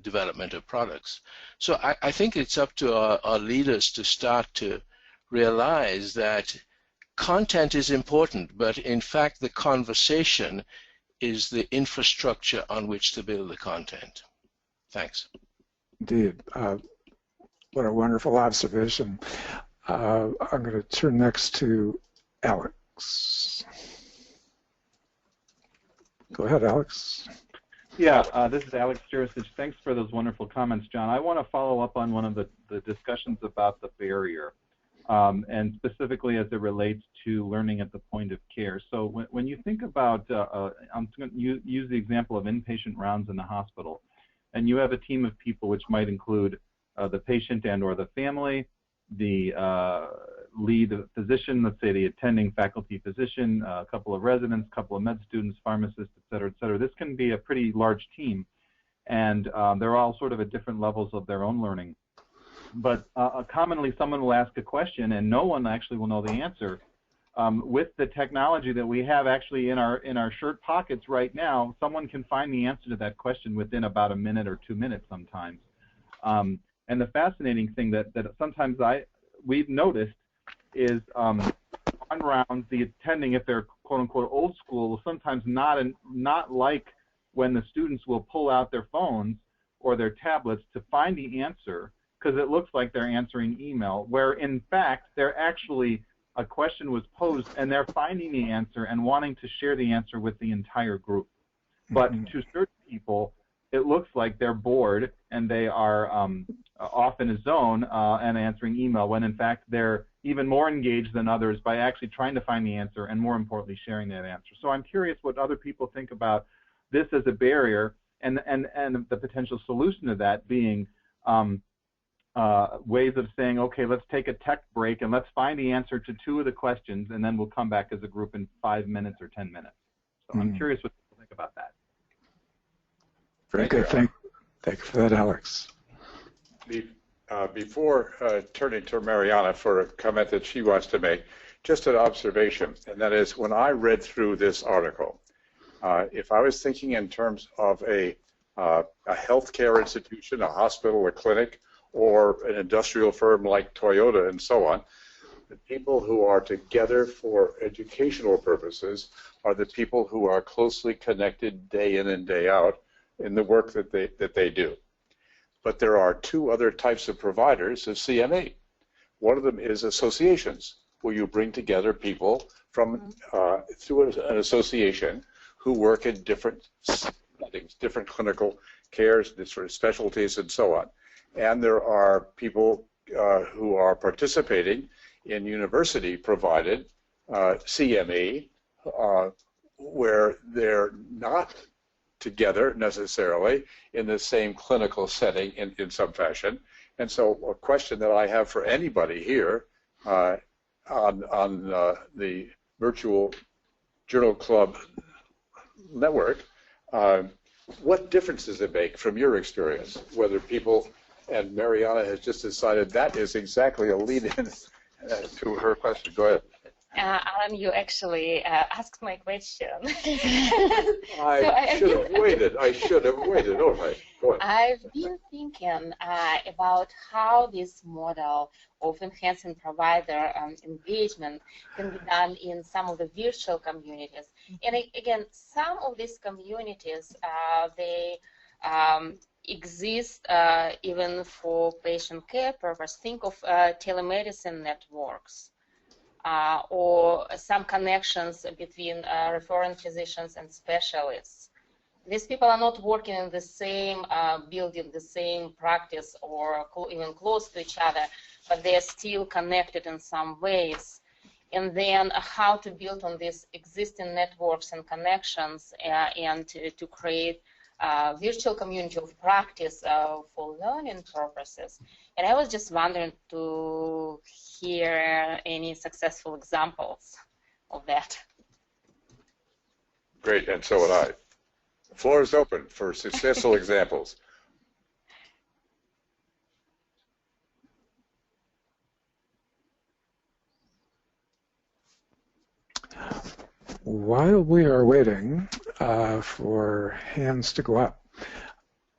development of products. So I think it's up to our leaders to start to realize that content is important, but in fact the conversation is the infrastructure on which to build the content. Thanks. Indeed. What a wonderful observation. I'm going to turn next to Alex. Go ahead, Alex. Yeah, this is Alex Jurcic. Thanks for those wonderful comments, John. I want to follow up on one of the discussions about the barrier, and specifically as it relates to learning at the point of care. So when you think about, I'm going to use the example of inpatient rounds in the hospital, and you have a team of people which might include the patient and or the family, the lead physician, let's say the attending faculty physician, a couple of residents, a couple of med students, pharmacists, et cetera, et cetera. This can be a pretty large team, and they're all sort of at different levels of their own learning. But commonly someone will ask a question and no one actually will know the answer. With the technology that we have actually in our shirt pockets right now, someone can find the answer to that question within about a minute or 2 minutes sometimes. And the fascinating thing that sometimes we've noticed is on rounds, the attending, if they're quote-unquote old school, will sometimes not like when the students will pull out their phones or their tablets to find the answer, because it looks like they're answering email, where in fact they're actually, a question was posed and they're finding the answer and wanting to share the answer with the entire group. But to certain people, it looks like they're bored and they are off in a zone and answering email, when in fact they're even more engaged than others by actually trying to find the answer and, more importantly, sharing that answer. So I'm curious what other people think about this as a barrier, and the potential solution to that being ways of saying, okay, let's take a tech break and let's find the answer to 2 of the questions, and then we'll come back as a group in 5 minutes or 10 minutes. So I'm curious what people think about that. Very good. Thank you for that, Alex. Before turning to Mariana for a comment that she wants to make, just an observation, and that is when I read through this article, if I was thinking in terms of a healthcare institution, a hospital, a clinic, or an industrial firm like Toyota and so on, the people who are together for educational purposes are the people who are closely connected day in and day out in the work that they do. But there are two other types of providers of CME. One of them is associations, where you bring together people from through an association who work in different settings, different clinical cares, different specialties, and so on. And there are people who are participating in university-provided CME, where they're not together necessarily in the same clinical setting in some fashion. And so a question that I have for anybody here on the virtual Journal Club network, what difference does it make from your experience, whether people, and Mariana has just decided that is exactly a lead-in to her question. Go ahead. Alan, you actually asked my question. I should have waited. I should have waited. All right. Go ahead. I've been thinking about how this model of enhancing provider engagement can be done in some of the virtual communities. And again, some of these communities, they exist even for patient care purpose. Think of telemedicine networks. Or some connections between referring physicians and specialists. These people are not working in the same building, the same practice, or even close to each other, but they are still connected in some ways. And then how to build on these existing networks and connections and to create a virtual community of practice for learning purposes. And I was just wondering to hear any successful examples of that. Great, and so would I. The floor is open for successful examples. While we are waiting for hands to go up,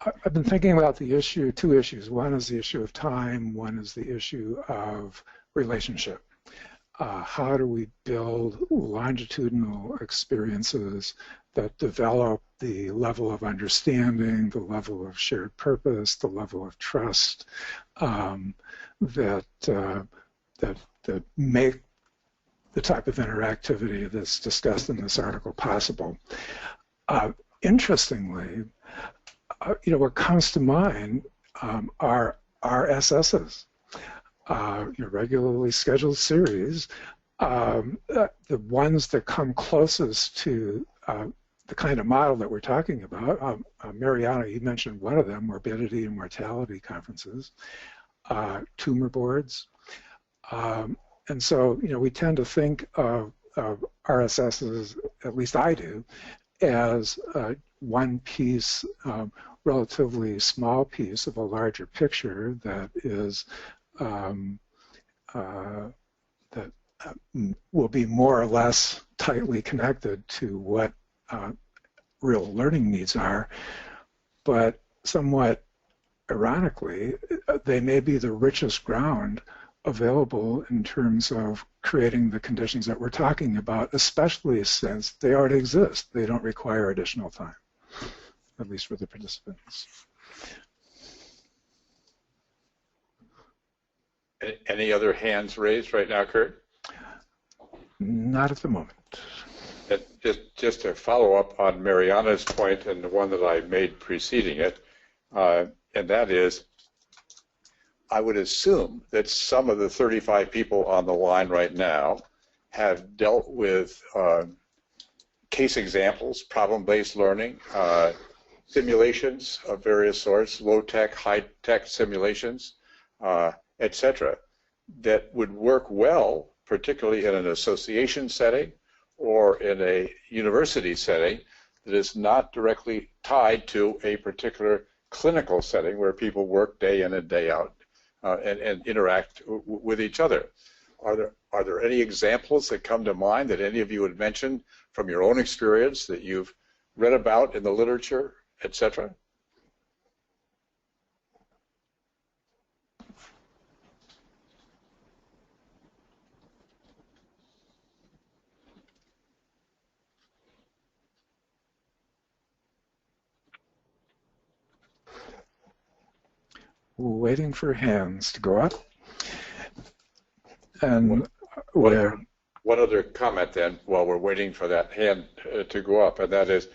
I've been thinking about the issue, two issues. One is the issue of time, one is the issue of relationship. How do we build longitudinal experiences that develop the level of understanding, the level of shared purpose, the level of trust that make the type of interactivity that's discussed in this article possible. Interestingly, what comes to mind are RSSs, regularly scheduled series, the ones that come closest to the kind of model that we're talking about. Mariana, you mentioned one of them, morbidity and mortality conferences, tumor boards. And so, we tend to think of RSSs, at least I do, as one piece, relatively small piece of a larger picture that is that will be more or less tightly connected to what real learning needs are, but somewhat ironically, they may be the richest ground available in terms of creating the conditions that we're talking about, especially since they already exist. They don't require additional time, at least for the participants. Any other hands raised right now, Kurt? Not at the moment. Just to follow up on Mariana's point and the one that I made preceding it, and that is, I would assume that some of the 35 people on the line right now have dealt with case examples, problem-based learning, simulations of various sorts, low-tech, high-tech simulations, etc., that would work well, particularly in an association setting or in a university setting, that is not directly tied to a particular clinical setting where people work day in and day out and interact with each other. Are there any examples that come to mind that any of you would mention from your own experience that you've read about in the literature, etc.? Waiting for hands to go up. And one other comment then, while we're waiting for that hand to go up, and that is,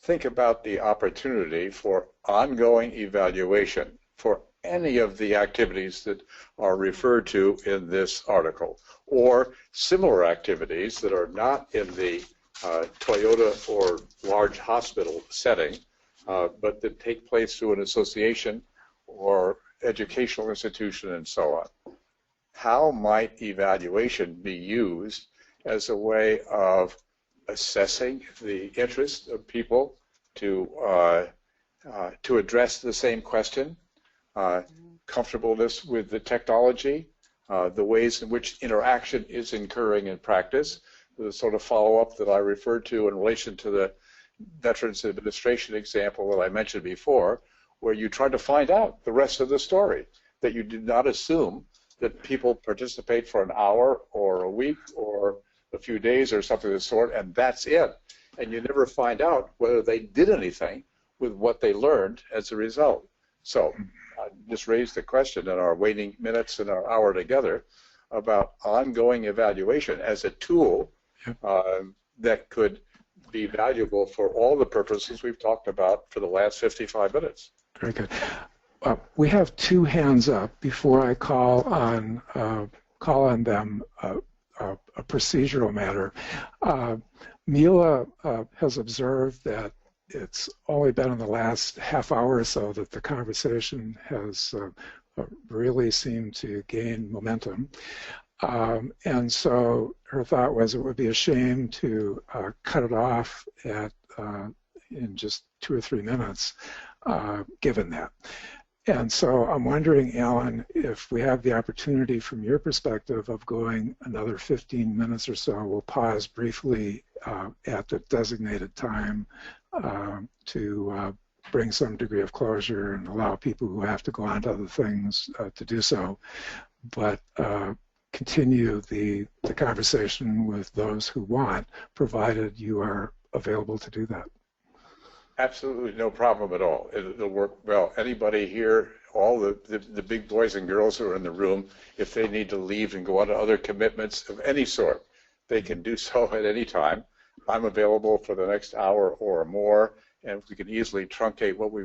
think about the opportunity for ongoing evaluation for any of the activities that are referred to in this article, or similar activities that are not in the Toyota or large hospital setting, but that take place through an association or educational institution and so on. How might evaluation be used as a way of assessing the interest of people to address the same question, comfortableness with the technology, the ways in which interaction is occurring in practice, the sort of follow-up that I referred to in relation to the Veterans Administration example that I mentioned before, where you try to find out the rest of the story, that you do not assume that people participate for an hour or a week or a few days or something of the sort, and that's it. And you never find out whether they did anything with what they learned as a result. So I just raised the question in our waiting minutes and our hour together about ongoing evaluation as a tool that could be valuable for all the purposes we've talked about for the last 55 minutes. Very good. We have two hands up before I call on them a procedural matter. Mila has observed that it's only been in the last half hour or so that the conversation has really seemed to gain momentum. And so her thought was it would be a shame to cut it off in just 2 or 3 minutes, given that. And so I'm wondering, Alan, if we have the opportunity from your perspective of going another 15 minutes or so, we'll pause briefly at the designated time to bring some degree of closure and allow people who have to go on to other things to do so, but continue the conversation with those who want, provided you are available to do that. Absolutely no problem at all. It'll work well. Anybody here, all the big boys and girls who are in the room, if they need to leave and go on to other commitments of any sort, they can do so at any time. I'm available for the next hour or more, and we can easily truncate what we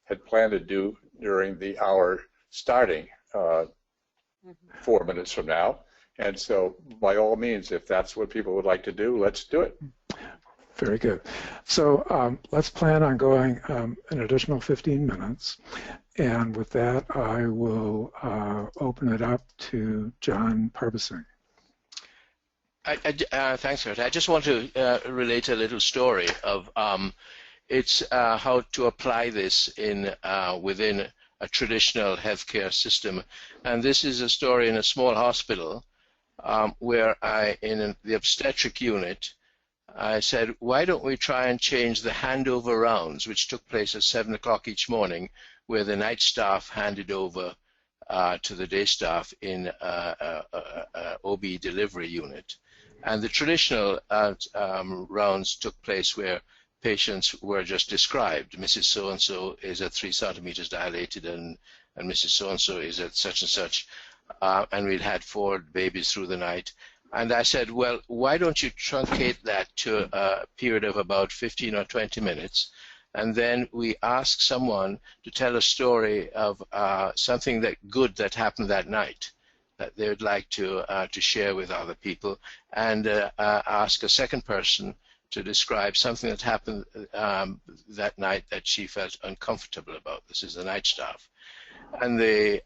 had planned to do during the hour starting 4 minutes from now. And so by all means, if that's what people would like to do, let's do it. Very good. So let's plan on going an additional 15 minutes. And with that, I will open it up to John Parbasing. Thanks, Kurt. I just want to relate a little story of it's how to apply this within a traditional healthcare system. And this is a story in a small hospital where in the obstetric unit, I said, why don't we try and change the handover rounds, which took place at 7 o'clock each morning, where the night staff handed over to the day staff in OB delivery unit. And the traditional rounds took place where patients were just described. Mrs. So-and-so is at 3 centimeters dilated, and Mrs. So-and-so is at such and such. And we'd had 4 babies through the night. And I said, well, why don't you truncate that to a period of about 15 or 20 minutes, and then we ask someone to tell a story of something good that happened that night that they would like to share with other people, and ask a second person to describe something that happened that night that she felt uncomfortable about. This is the night staff. And the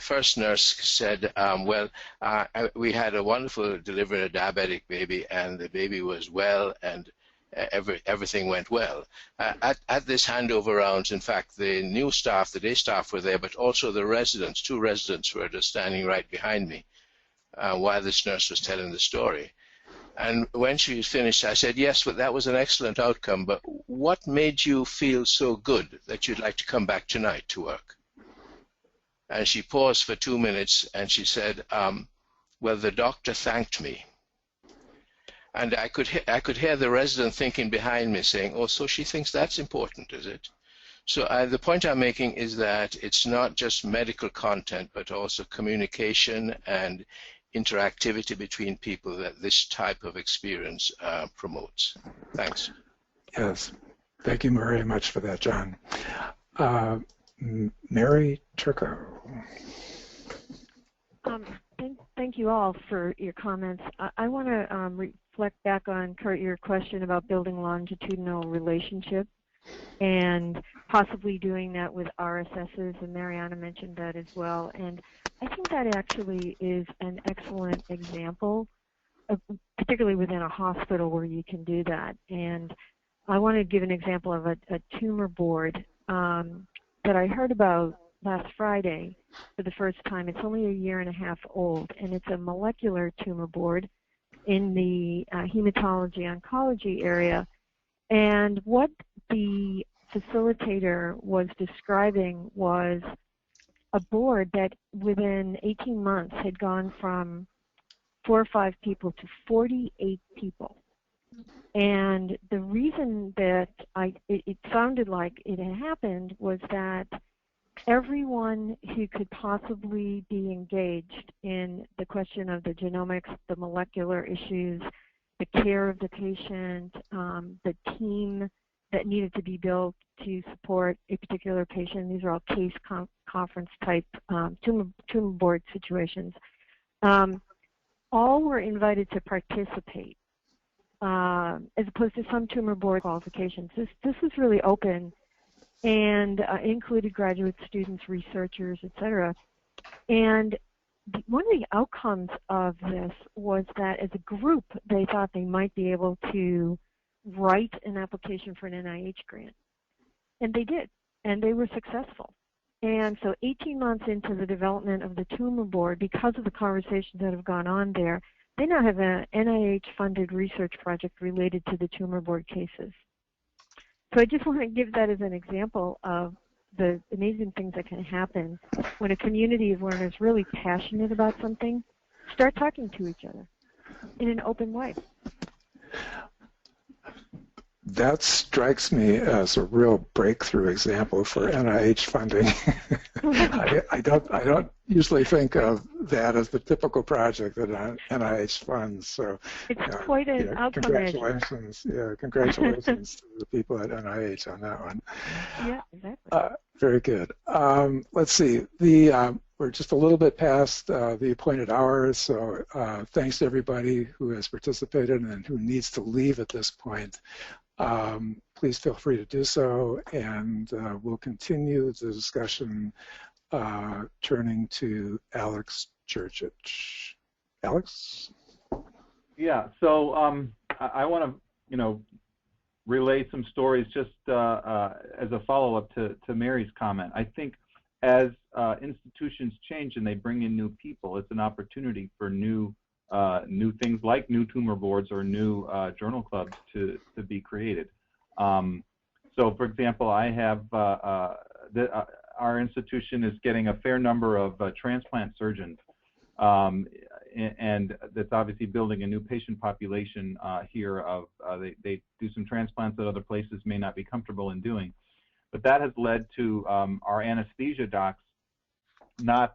first nurse said, well, we had a wonderful delivery, a diabetic baby, and the baby was well and everything went well. At this handover rounds, in fact, the new staff, the day staff were there, but also the residents, 2 residents were just standing right behind me while this nurse was telling the story. And when she was finished, I said, yes, but that was an excellent outcome, but what made you feel so good that you'd like to come back tonight to work? And she paused for 2 minutes, and she said, well, the doctor thanked me. And I could hear the resident thinking behind me saying, oh, so she thinks that's important, is it? So the point I'm making is that it's not just medical content, but also communication and interactivity between people that this type of experience promotes. Thanks. Yes. Thank you very much for that, John. Mary Turco. Thank you all for your comments. I want to reflect back on, Kurt, your question about building longitudinal relationships and possibly doing that with RSSs, and Mariana mentioned that as well. And I think that actually is an excellent example, particularly within a hospital where you can do that. And I want to give an example of a tumor board that I heard about last Friday for the first time. It's only 1.5 years old, and it's a molecular tumor board in the hematology oncology area. And what the facilitator was describing was a board that within 18 months had gone from 4 or 5 people to 48 people. And the reason that it sounded like it had happened was that everyone who could possibly be engaged in the question of the genomics, the molecular issues, the care of the patient, the team that needed to be built to support a particular patient. These are all case conference type tumor board situations. All were invited to participate, as opposed to some tumor board qualifications. This was really open and included graduate students, researchers, etc. And one of the outcomes of this was that as a group, they thought they might be able to write an application for an NIH grant. And they did, and they were successful. And so 18 months into the development of the tumor board, because of the conversations that have gone on there, they now have an NIH-funded research project related to the tumor board cases. So I just want to give that as an example of the amazing things that can happen when a community of learners really passionate about something start talking to each other in an open way. That strikes me as a real breakthrough example for NIH funding. I don't usually think of that as the typical project that NIH funds. So it's quite an outcome. Congratulations, congratulations to the people at NIH on that one. Yeah, exactly. Very good. Let's see. We're just a little bit past the appointed hours, so thanks to everybody who has participated and who needs to leave at this point. Please feel free to do so, and we'll continue the discussion turning to Alex Churchich. Alex? Yeah, so I want to, relay some stories just as a follow-up to Mary's comment. I think as institutions change and they bring in new people, it's an opportunity for new things like new tumor boards or new journal clubs to be created. So, for example, I have our institution is getting a fair number of transplant surgeons, and that's obviously building a new patient population here. They do some transplants that other places may not be comfortable in doing, but that has led to our anesthesia docs not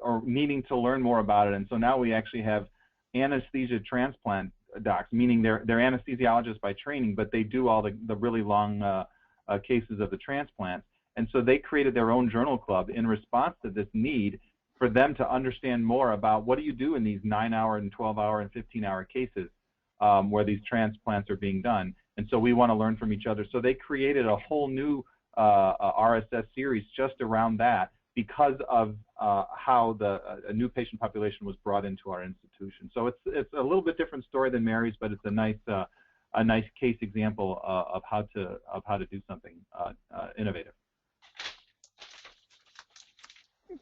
or needing to learn more about it, and so now we actually have anesthesia transplant docs, meaning they're anesthesiologists by training, but they do all the really long cases of the transplants. And so they created their own journal club in response to this need for them to understand more about what do you do in these 9-hour and 12-hour and 15-hour cases where these transplants are being done. And so we want to learn from each other. So they created a whole new RSS series just around that because of how a new patient population was brought into our institution. So it's a little bit different story than Mary's, but it's a nice a nice case example of how to do something innovative.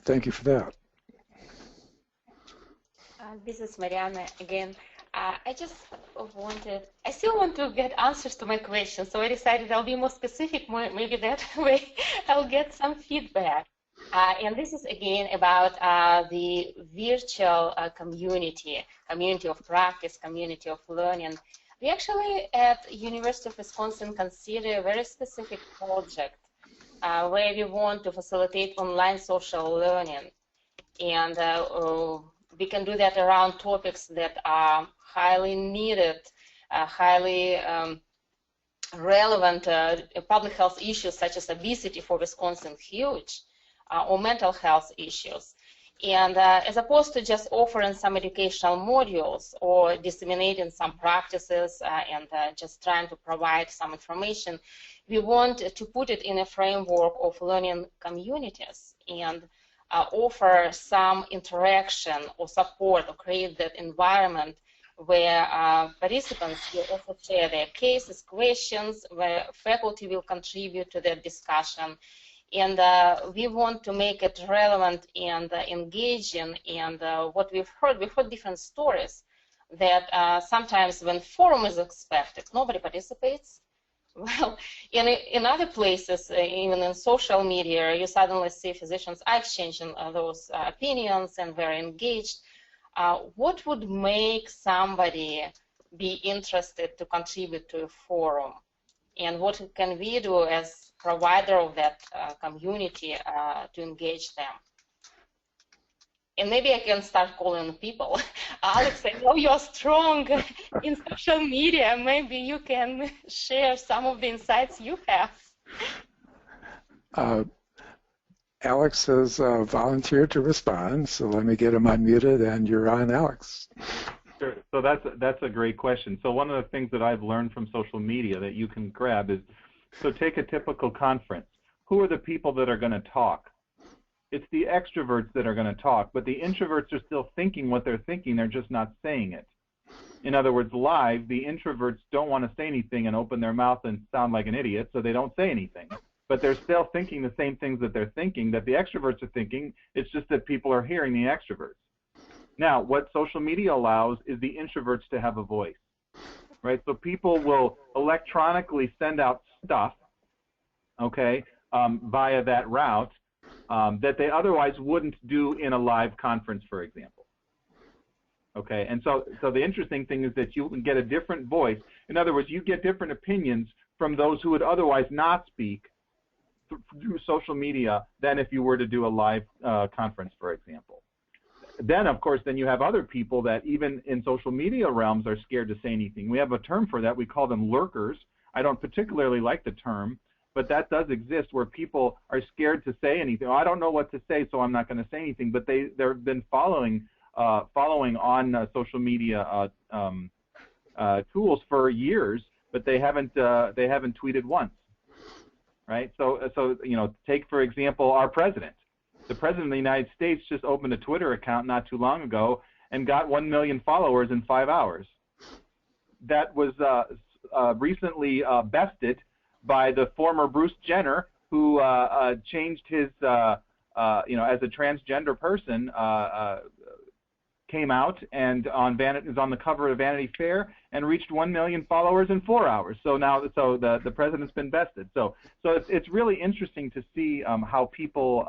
Thank you for that. This is Mariana again. I still want to get answers to my questions, so I decided I'll be more specific. Maybe that way I'll get some feedback. And this is again about the virtual community of practice, community of learning. We actually at University of Wisconsin consider a very specific project where we want to facilitate online social learning. And we can do that around topics that are highly needed, highly relevant public health issues such as obesity for Wisconsin, huge, or mental health issues. And as opposed to just offering some educational modules or disseminating some practices and just trying to provide some information, we want to put it in a framework of learning communities and offer some interaction or support or create that environment where participants will also share their cases, questions, where faculty will contribute to that discussion. And we want to make it relevant and engaging. And what we've heard different stories that sometimes when forum is expected, nobody participates. Well, in other places, even in social media, you suddenly see physicians exchanging those opinions and very engaged. What would make somebody be interested to contribute to a forum? And what can we do as provider of that community to engage them? And maybe I can start calling people. Alex, I know you're strong in social media. Maybe you can share some of the insights you have. Alex has volunteered to respond, so let me get him unmuted, and you're on, Alex. Sure. So that's a great question. So one of the things that I've learned from social media that you can grab is, so take a typical conference. Who are the people that are going to talk? It's the extroverts that are going to talk, but the introverts are still thinking what they're thinking, they're just not saying it. In other words, live, the introverts don't want to say anything and open their mouth and sound like an idiot, so they don't say anything. But they're still thinking the same things that they're thinking, that the extroverts are thinking, it's just that people are hearing the extroverts. Now, what social media allows is the introverts to have a voice, right? So people will electronically send out stuff, okay, via that route, that they otherwise wouldn't do in a live conference, for example. Okay, and so the interesting thing is that you can get a different voice. In other words, you get different opinions from those who would otherwise not speak through social media than if you were to do a live conference, for example. Then, of course, then you have other people that even in social media realms are scared to say anything. We have a term for that. We call them lurkers. I don't particularly like the term, but that does exist where people are scared to say anything. Oh, I don't know what to say, so I'm not going to say anything. But they've been following on social media tools for years, but they haven't tweeted once, right? So you know, take for example our president. The president of the United States just opened a Twitter account not too long ago and got 1 million followers in 5 hours. That was recently bested by the former Bruce Jenner, who changed his, you know, as a transgender person, came out and is on the cover of Vanity Fair and reached 1 million followers in 4 hours. So now, the president's been bested. So it's really interesting to see how people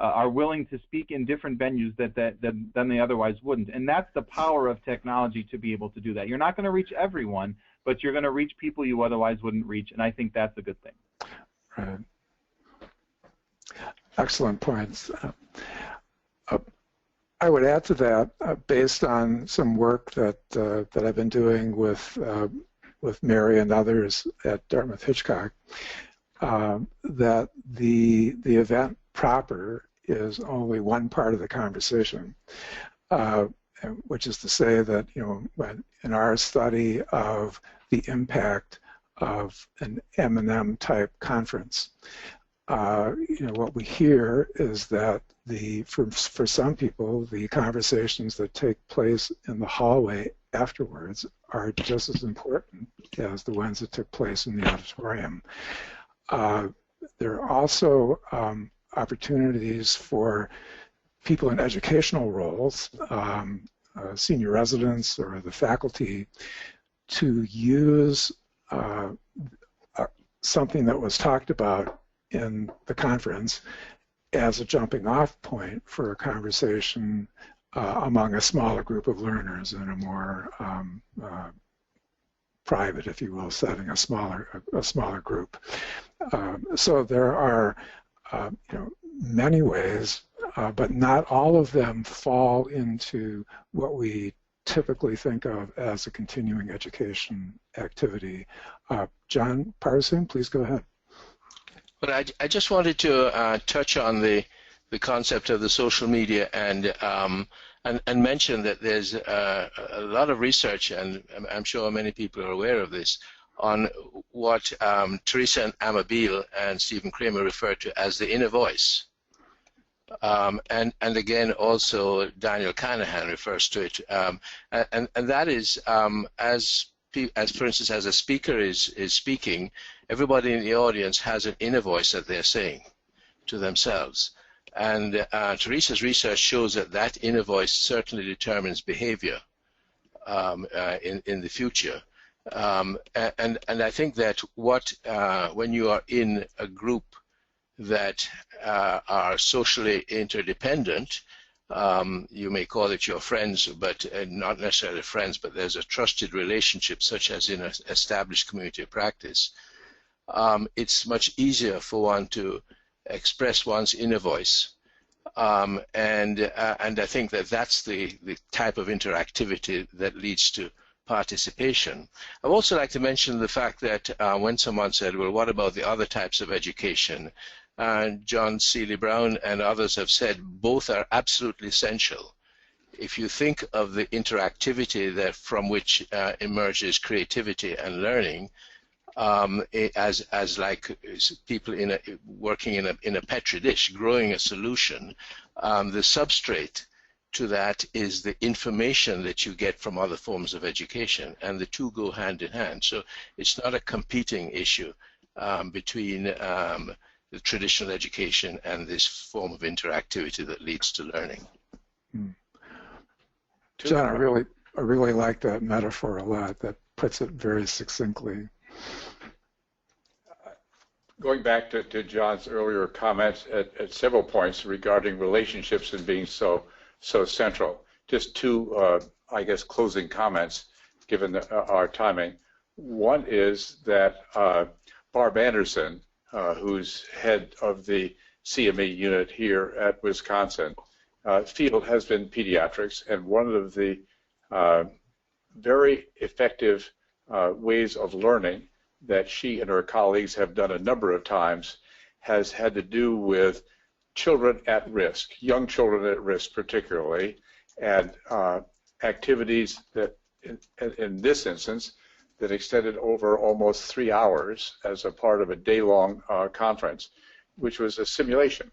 are willing to speak in different venues than they otherwise wouldn't. And that's the power of technology to be able to do that. You're not going to reach everyone, but you're going to reach people you otherwise wouldn't reach, and I think that's a good thing. Right. Excellent points. I would add to that, based on some work that I've been doing with Mary and others at Dartmouth Hitchcock, that the event proper is only one part of the conversation, which is to say that, you know, in our study of the impact of an M&M type conference, you know, what we hear is that for some people, the conversations that take place in the hallway afterwards are just as important as the ones that took place in the auditorium. There are also opportunities for people in educational roles, senior residents or the faculty, to use something that was talked about in the conference as a jumping off point for a conversation among a smaller group of learners in a more private, if you will, setting, a smaller group. So there are many ways, but not all of them fall into what we typically think of as a continuing education activity. John Parson, please go ahead. Well, I just wanted to touch on the concept of the social media and mention that there's a lot of research, and I'm sure many people are aware of this, on what Teresa Amabile and Stephen Kramer refer to as the inner voice. And again, also Daniel Kinahan refers to it. And that is, as for instance, as a speaker is speaking, everybody in the audience has an inner voice that they're saying to themselves. And Teresa's research shows that that inner voice certainly determines behavior in the future. And I think that when you are in a group that are socially interdependent, you may call it your friends, but not necessarily friends, but there's a trusted relationship such as in an established community of practice. It's much easier for one to express one's inner voice. And I think that that's the type of interactivity that leads to participation. I'd also like to mention the fact that when someone said, well, what about the other types of education? John Seeley Brown and others have said both are absolutely essential. If you think of the interactivity that from which emerges creativity and learning, as like people working in a petri dish, growing a solution, the substrate to that is the information that you get from other forms of education, and the two go hand in hand. So it's not a competing issue between the traditional education and this form of interactivity that leads to learning. John, I really like that metaphor a lot. That puts it very succinctly. Going back to John's earlier comments at several points regarding relationships and being so central, just two, I guess, closing comments given our timing. One is that Barb Anderson, who's head of the CME unit here at Wisconsin, field has been pediatrics, and one of the very effective ways of learning that she and her colleagues have done a number of times has had to do with children at risk, young children at risk particularly, and activities that, in this instance, that extended over almost 3 hours as a part of a day-long conference, which was a simulation.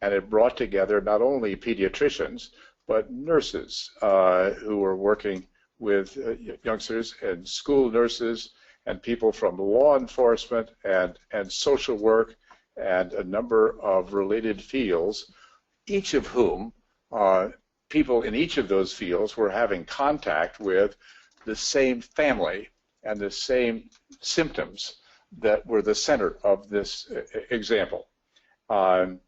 And it brought together not only pediatricians, but nurses who were working with youngsters, and school nurses, and people from law enforcement and social work and a number of related fields, each of whom, people in each of those fields were having contact with the same family and the same symptoms that were the center of this example. And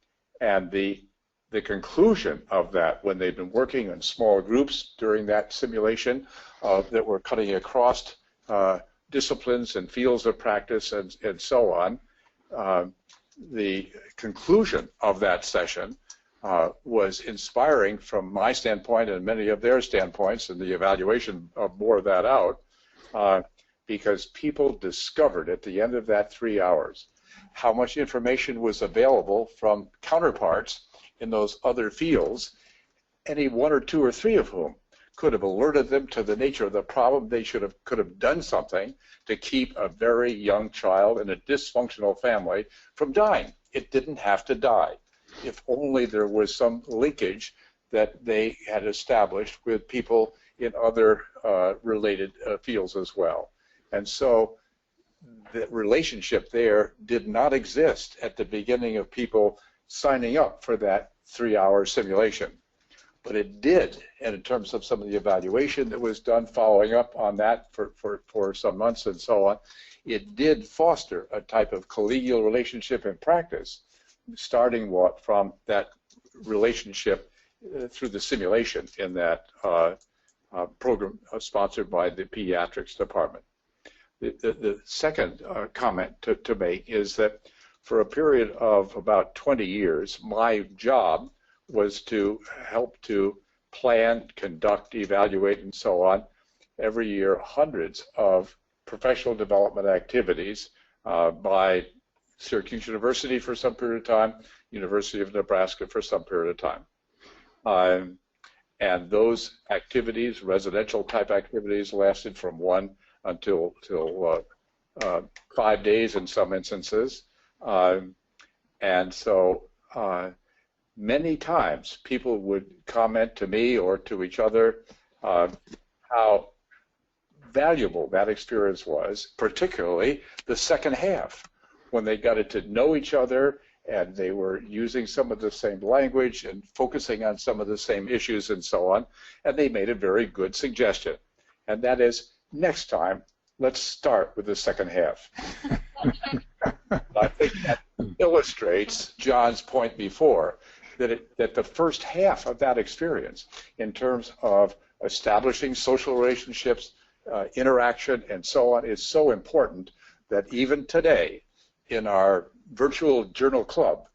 the conclusion of that, when they've been working in small groups during that simulation that were cutting across disciplines and fields of practice and so on, the conclusion of that session was inspiring from my standpoint and many of their standpoints, and the evaluation bore that out, because people discovered at the end of that 3 hours how much information was available from counterparts in those other fields, any one or two or three of whom could have alerted them to the nature of the problem. They could have done something to keep a very young child in a dysfunctional family from dying. It didn't have to die, if only there was some linkage that they had established with people in other related fields as well. And so the relationship there did not exist at the beginning of people signing up for that 3-hour simulation. But it did, and in terms of some of the evaluation that was done following up on that for some months and so on, it did foster a type of collegial relationship in practice, starting from that relationship through the simulation in that program sponsored by the pediatrics department. The second comment to make is that for a period of about 20 years, my job was to help to plan, conduct, evaluate, and so on, every year hundreds of professional development activities by Syracuse University for some period of time, University of Nebraska for some period of time. And those activities, residential type activities, lasted from 1 until 5 days in some instances. And so many times people would comment to me or to each other how valuable that experience was, particularly the second half, when they got to know each other and they were using some of the same language and focusing on some of the same issues and so on. And they made a very good suggestion, and that is, next time, let's start with the second half. I think that illustrates John's point before, that the first half of that experience, in terms of establishing social relationships, interaction, and so on, is so important that even today, in our virtual journal club,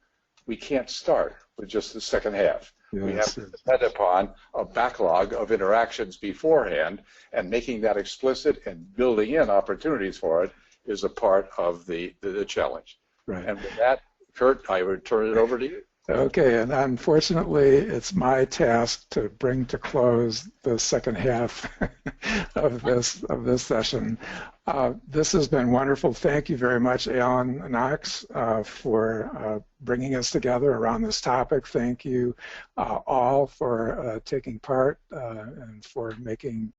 we can't start with just the second half. Yes. We have to depend upon a backlog of interactions beforehand, and making that explicit and building in opportunities for it is a part of the challenge. Right. And with that, Kurt, I would turn it over to you. Okay, and unfortunately, it's my task to bring to close the second half of this session. This has been wonderful. Thank you very much, Alan Knox, for bringing us together around this topic. Thank you all for taking part and for making